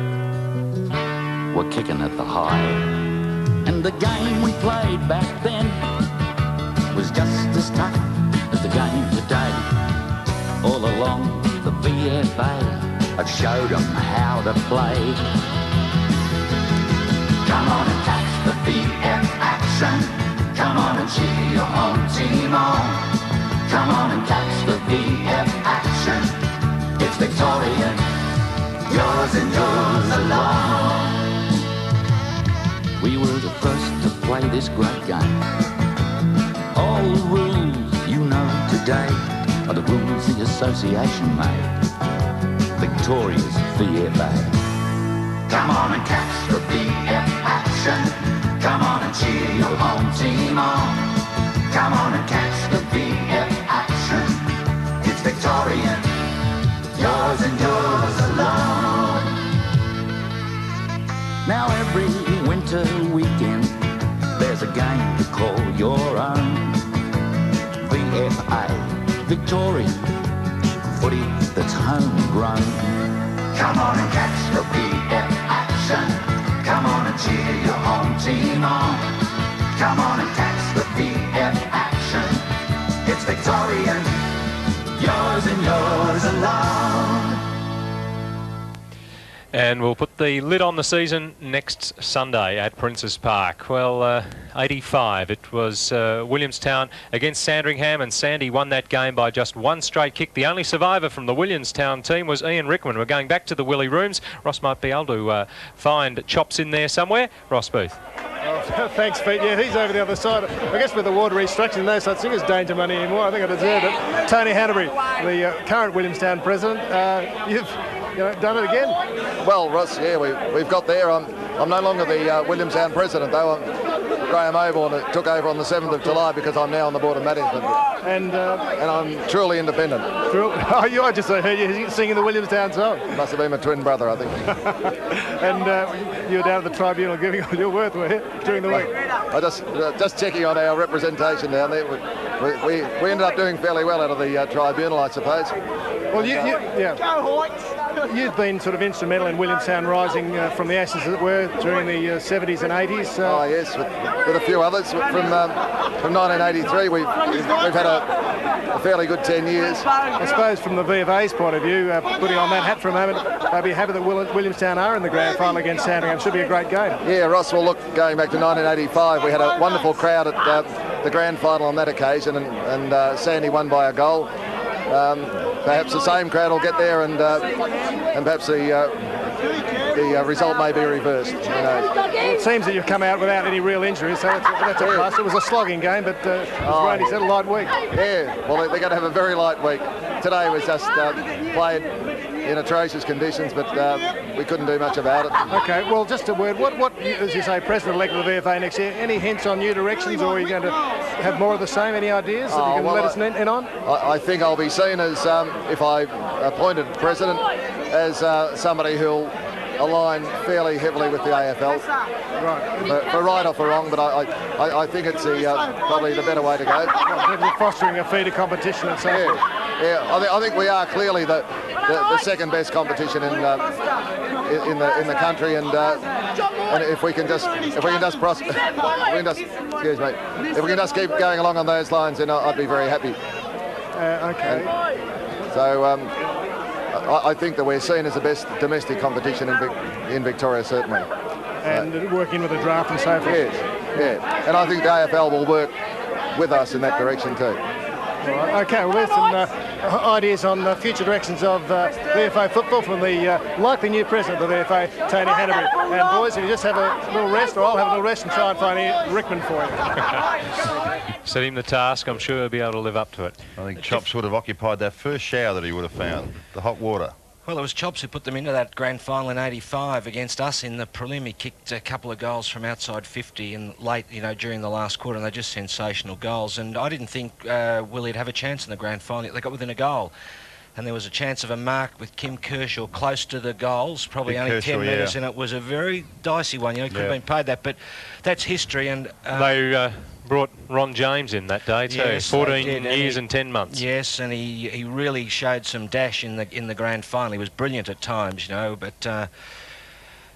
S15: were kicking at the high. And the game we played back then was just as tough as the game today. All along the VFA had showed them how to play. Come on and catch the VF action. Come on and cheer your home team on. Come on and catch the VF action. It's Victorian, yours and yours alone. We were the first to play this great game. All the rules you know today are the rules the association made. Victoria's VFA. Come on and catch the VF action. Come on and cheer your home team on. Come on and catch the VF action. It's Victorian, yours and yours alone. Now every winter weekend there's a game to call your own. VFA, Victorian, footy that's homegrown. Come on and catch the VF action. Come on and cheer your home team on. Come on and catch the VF action. It's Victorian, yours and yours alone.
S1: And we'll put the lid on the season next Sunday at Princes Park. Well, 85. It was Williamstown against Sandringham, and Sandy won that game by just one straight kick. The only survivor from the Williamstown team was Ian Rickman. We're going back to the Willie rooms. Ross might be able to find Chops in there somewhere. Ross Booth.
S6: Oh, thanks, Pete. Yeah, he's over the other side. I guess with the water restructuring, no such thing as danger money anymore. I think I deserve it. Tony Hanbury, the current Williamstown president, you've done it again.
S16: Well, Ross, yeah, we've got there. I'm no longer the Williamstown president, though. I'm Graham Aborn took over on the 7th of July because I'm now on the board of management. And I'm truly independent.
S6: Oh, I just heard you singing the Williamstown song.
S16: Must have been my twin brother, I think.
S6: And you were down at the tribunal giving all your worth, were you, during the week?
S16: I just checking on our representation down there. We ended up doing fairly well out of the tribunal, I suppose.
S6: Well, yeah. Go Hawks! You've been sort of instrumental in Williamstown rising from the ashes, as it were, during the 70s and 80s.
S16: Oh yes, with a few others. From 1983, we've had a fairly good 10 years.
S6: I suppose from the VFA's point of view, putting on that hat for a moment, they'll be happy that Williamstown are in the grand final against Sandringham. Should be a great game.
S16: Yeah, Ross, well, look, going back to 1985, we had a wonderful crowd at the grand final on that occasion, and Sandy won by a goal. Perhaps the same crowd will get there, and perhaps the result may be reversed. Who knows?
S6: It seems that you've come out without any real injuries, so that's a plus. It was a slogging game, but as Randy said, a light week.
S16: Yeah, well, they're going to have a very light week. today was just played in atrocious conditions, but we couldn't do much about it.
S6: Okay, well, just a word. What as you say, president-elect of the VFA next year, any hints on new directions, or are you going to have more of the same? Any ideas that you can let us in on?
S16: I think I'll be seen as, if I appointed president, as somebody who'll align fairly heavily with the AFL.
S6: Right.
S16: For right or for wrong, but I think it's probably the better way to go.
S6: Fostering a feeder competition and so forth.
S16: Yeah, I think we are clearly the second best competition in the country, and if we can just keep going along on those lines, then I'd be very happy.
S6: Okay.
S16: So I think that we're seen as the best domestic competition in Victoria, certainly.
S6: And working with the draft and so forth.
S16: Yes, yeah. And I think the AFL will work with us in that direction too.
S6: Right. Okay, well, there's some ideas on the future directions of VFA football from the likely new president of the VFA, Tony Hanbury. And boys, if you just have a little rest, or I'll have a little rest and try and find Rickman for you.
S1: Set him the task. I'm sure he'll be able to live up to it.
S3: I think Chops would have occupied that first shower that he would have found, the hot water.
S4: Well, it was Chops who put them into that grand final in '85 against us in the prelim. He kicked a couple of goals from outside 50 and late, during the last quarter, and they're just sensational goals. And I didn't think Willie'd have a chance in the grand final. They got within a goal. And there was a chance of a mark with Kim Kershaw close to the goals, probably
S3: Big
S4: only
S3: Kershaw,
S4: 10 metres,
S3: yeah.
S4: and it was a very dicey one. Could have been paid that, but that's history. And
S1: they brought Ron James in that day too.
S4: Yes,
S1: 14 years and 10 months.
S4: Yes, and he really showed some dash in the grand final. He was brilliant at times, but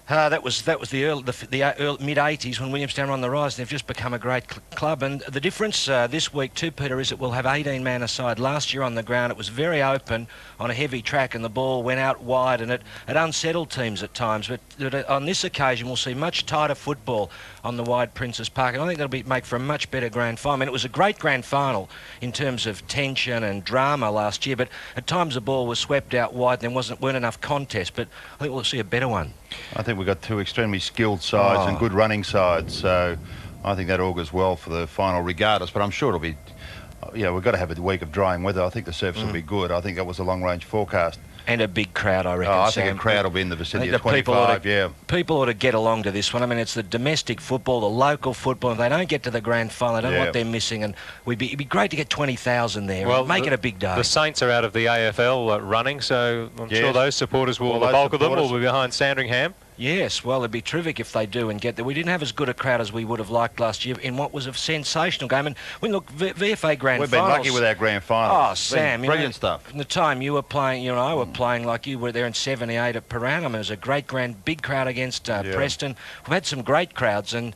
S4: that was the mid '80s when Williamstown were on the rise. They've just become a great club, and the difference this week too, Peter, is that we'll have 18 man aside. Last year on the ground, it was very open on a heavy track, and the ball went out wide, and it unsettled teams at times. But on this occasion, we'll see much tighter football on the wide Princes Park, and I think that'll make for a much better grand final. I mean, it was a great grand final in terms of tension and drama last year, but at times the ball was swept out wide, and there weren't enough contest. But I think we'll see a better one.
S3: I think we've got two extremely skilled sides and good running sides, so I think that augurs well for the final regardless, but I'm sure it'll be, we've got to have a week of drying weather. I think the surface will be good. I think that was a long-range forecast.
S4: And a big crowd, I reckon.
S3: I think a crowd will be in the vicinity of 25,
S4: People ought to get along to this one. I mean, it's the domestic football, the local football. If they don't get to the grand final, I don't know what they're missing, and it'd be great to get 20,000 there. Well, make it a big day.
S1: The Saints are out of the AFL running, so I'm sure those supporters the bulk of them will be behind Sandringham.
S4: Yes, well, it'd be terrific if they do and get there. We didn't have as good a crowd as we would have liked last year in what was a sensational game. And when look, VFA grand finals...
S3: We've been lucky with our grand finals.
S4: Oh, Sam,
S3: brilliant stuff.
S4: From the time you were playing, you and I were playing like you were there in '78 at Prahran. I mean, it was a great big crowd against Preston. We've had some great crowds, and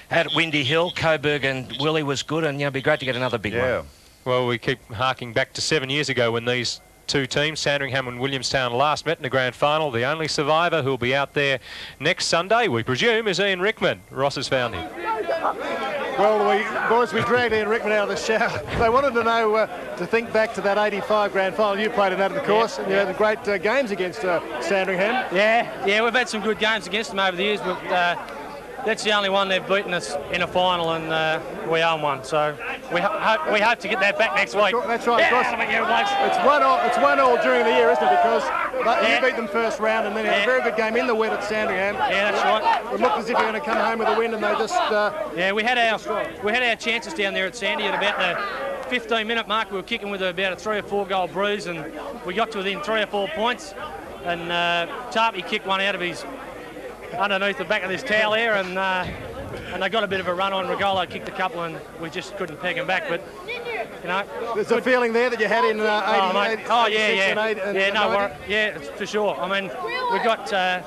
S4: at Windy Hill, Coburg and Willie was good, and it'd be great to get another big one.
S1: Well, we keep harking back to 7 years ago when these two teams, Sandringham and Williamstown, last met in the grand final. The only survivor who'll be out there next Sunday, we presume, is Ian Rickman. Ross has found him.
S6: Well, we dragged Ian Rickman out of the shower. They wanted to know, to think back to that '85 grand final. You played in that, of course, and you had great games against Sandringham.
S14: Yeah, we've had some good games against them over the years, but that's the only one they've beaten us in a final, and we own one. So we hope to get that back next week.
S6: That's right. It's 1-1 during the year, isn't it? Because you beat them first round, and then you had a very good game in the wet at Sandringham.
S14: Yeah, that's right.
S6: It looked as if you were going to come home with a win, and they just
S14: we had our chances down there at Sandy at about the 15-minute mark. We were kicking with about a 3 or 4 goal breeze, and we got to within 3 or 4 points. And Tarpey kicked one out of his underneath the back of this towel here, and they got a bit of a run on. Regolo kicked a couple, and we just couldn't peg him back. But
S6: there's a feeling there that you had in
S14: 86 for sure. I mean, we've got a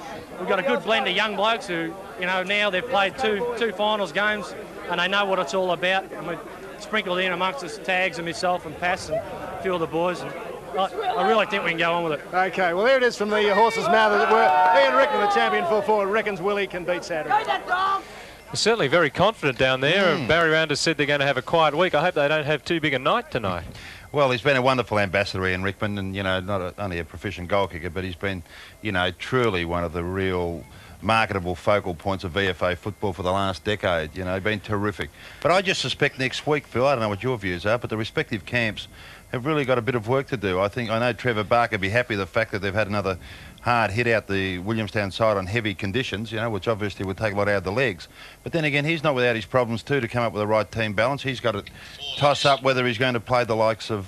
S14: good blend of young blokes who, now they've played two finals games, and they know what it's all about. And we sprinkled in amongst us Tags and myself and Pass and a few of the boys. And I really think we can go on with it.
S6: Okay, well, there it is from the horse's mouth, as it were. Ian Rickman, the champion full forward, reckons Willie can beat Saturday.
S1: They're certainly very confident down there. And Barry Rounders said they're going to have a quiet week. I hope they don't have too big a night tonight.
S3: Well, he's been a wonderful ambassador, Ian Rickman, and, not only a proficient goal kicker, but he's been, truly one of the real marketable focal points of VFA football for the last decade. Been terrific. But I just suspect next week, Phil, I don't know what your views are, but the respective camps have really got a bit of work to do. I know Trevor Barker would be happy with the fact that they've had another hard hit out the Williamstown side on heavy conditions, which obviously would take a lot out of the legs. But then again, he's not without his problems too to come up with the right team balance. He's got to toss up whether he's going to play the likes of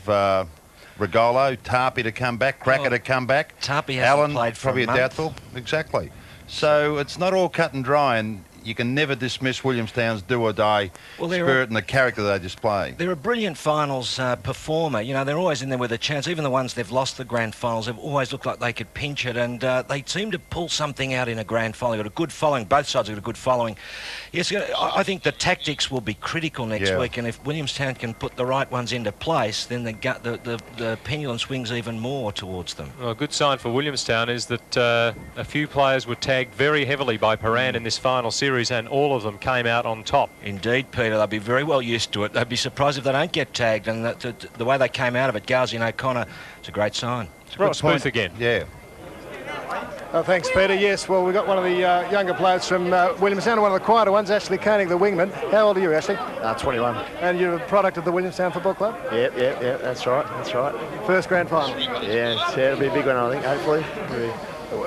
S3: Regolo, Tarpey to come back, Cracker to come back.
S4: Tarpey hasn't
S3: Allen,
S4: played for
S3: probably
S4: a month.
S3: doubtful. Exactly. So it's not all cut and dry, and you can never dismiss Williamstown's do-or-die spirit and the character they display.
S4: They're a brilliant finals performer. They're always in there with a chance. Even the ones they've lost the grand finals, they've always looked like they could pinch it, and they seem to pull something out in a grand final. They've got a good following. Both sides have got a good following. Yes, I think the tactics will be critical next week, and if Williamstown can put the right ones into place, then the pendulum swings even more towards them.
S1: Well, a good sign for Williamstown is that a few players were tagged very heavily by Prahran in this final series, and all of them came out on top.
S4: Indeed, Peter, they'll be very well used to it. They'd be surprised if they don't get tagged, and the way they came out of it, Garzi and O'Connor, it's a great sign.
S1: Ross Booth again.
S3: Yeah.
S6: Thanks, Peter. Yes, well, we've got one of the younger players from Williamstown, one of the quieter ones, Ashley Koenig, the wingman. How old are you, Ashley?
S17: 21.
S6: And you're a product of the Williamstown Football Club?
S17: Yep, that's right.
S6: First grand final?
S17: Yeah, it'll be a big one, I think, hopefully.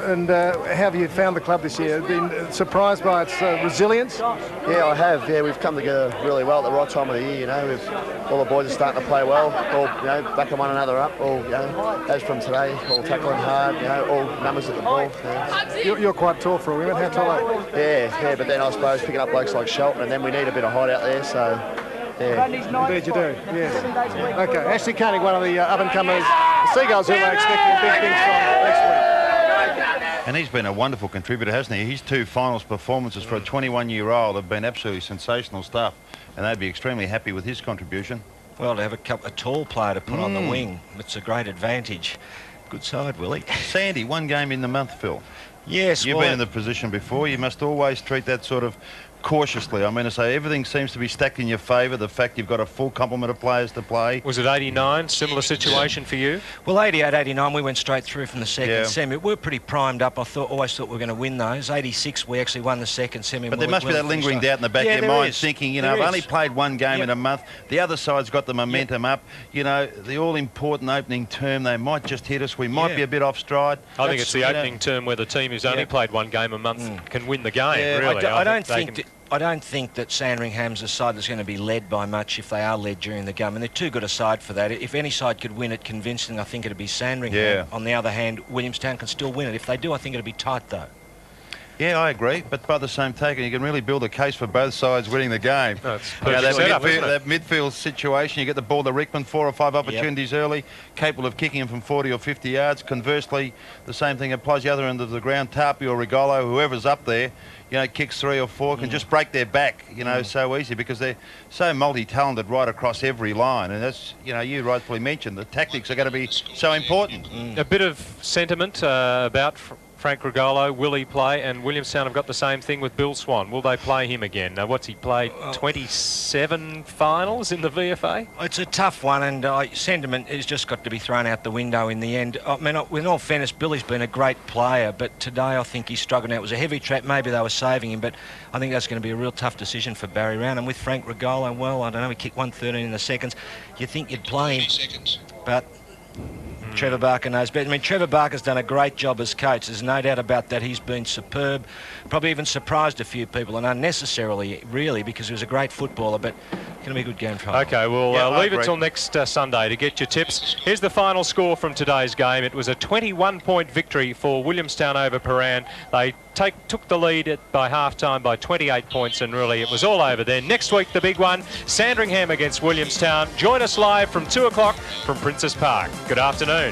S6: And how have you found the club this year? Been surprised by its resilience?
S17: Yeah, I have. Yeah, we've come together really well at the right time of the year. All the boys are starting to play well. All backing one another up. All as from today, all tackling hard. All numbers at the ball.
S6: You're quite tall for a woman. How tall are you?
S17: Yeah. But then I suppose picking up blokes like Shelton, and then we need a bit of height out there. So. Yeah.
S6: Indeed you do, yes. Okay, Ashley Koenig, one of the up-and-comers, the Seagulls, who are expecting big things from next week.
S3: And he's been a wonderful contributor, hasn't he? His 2 finals performances for a 21-year-old have been absolutely sensational stuff, and they'd be extremely happy with his contribution.
S4: Well, to have a tall player to put on the wing, it's a great advantage. Good side, Willie.
S3: Sandy, 1 game in the month, Phil.
S4: Yes,
S3: You've been in the position before. You must always treat that sort of cautiously. I mean to say, everything seems to be stacked in your favour. The fact you've got a full complement of players to play.
S1: Was it 89? Similar situation for you?
S4: Well, 88, 89, we went straight through from the second semi. We were pretty primed up. Always thought we were going to win those. 86, we actually won the second semi.
S3: But there must be that lingering doubt in the back of your mind, thinking, I've only played 1 game in a month. The other side's got the momentum up. The all-important opening term, they might just hit us. We might be a bit off stride.
S1: I think it's the opening term where the team who's only played 1 game a month can win the game, really.
S4: I don't think that Sandringham's a side that's going to be led by much if they are led during the game, and they're too good a side for that. If any side could win it convincingly, I think it'd be Sandringham. On the other hand, Williamstown can still win it. If they do, I think it'll be tight, though.
S3: Yeah, I agree, but by the same token, you can really build a case for both sides winning the game. That midfield situation, you get the ball to Rickman, 4 or 5 opportunities early, capable of kicking him from 40 or 50 yards. Conversely, the same thing applies the other end of the ground. Tarpey or Regolo, whoever's up there, kicks 3 or 4, can just break their back, so easy, because they're so multi-talented right across every line. And that's, you rightfully mentioned, the tactics are going to be so important.
S1: A bit of sentiment about Frank Regolo. Will he play? And Williamstown have got the same thing with Bill Swan. Will they play him again? Now, what's he played? 27 finals in the VFA?
S4: It's a tough one, and sentiment has just got to be thrown out the window in the end. I mean, with all fairness, Billy's been a great player, but today I think he's struggled. Now, it was a heavy trap. Maybe they were saving him, but I think that's going to be a real tough decision for Barry Round. And with Frank Regolo, well, I don't know, he kicked 113 in the seconds. You think you'd play him, but Trevor Barker knows better. I mean, Trevor Barker's done a great job as coach. There's no doubt about that. He's been superb. Probably even surprised a few people, and unnecessarily, really, because he was a great footballer, but it's going to be a good game for him.
S1: OK, we'll leave it till next Sunday to get your tips. Here's the final score from today's game. It was a 21-point victory for Williamstown over Prahran. They took the lead by half-time by 28 points, and really it was all over then. Next week, the big one, Sandringham against Williamstown. Join us live from 2 o'clock from Princes Park. Good afternoon.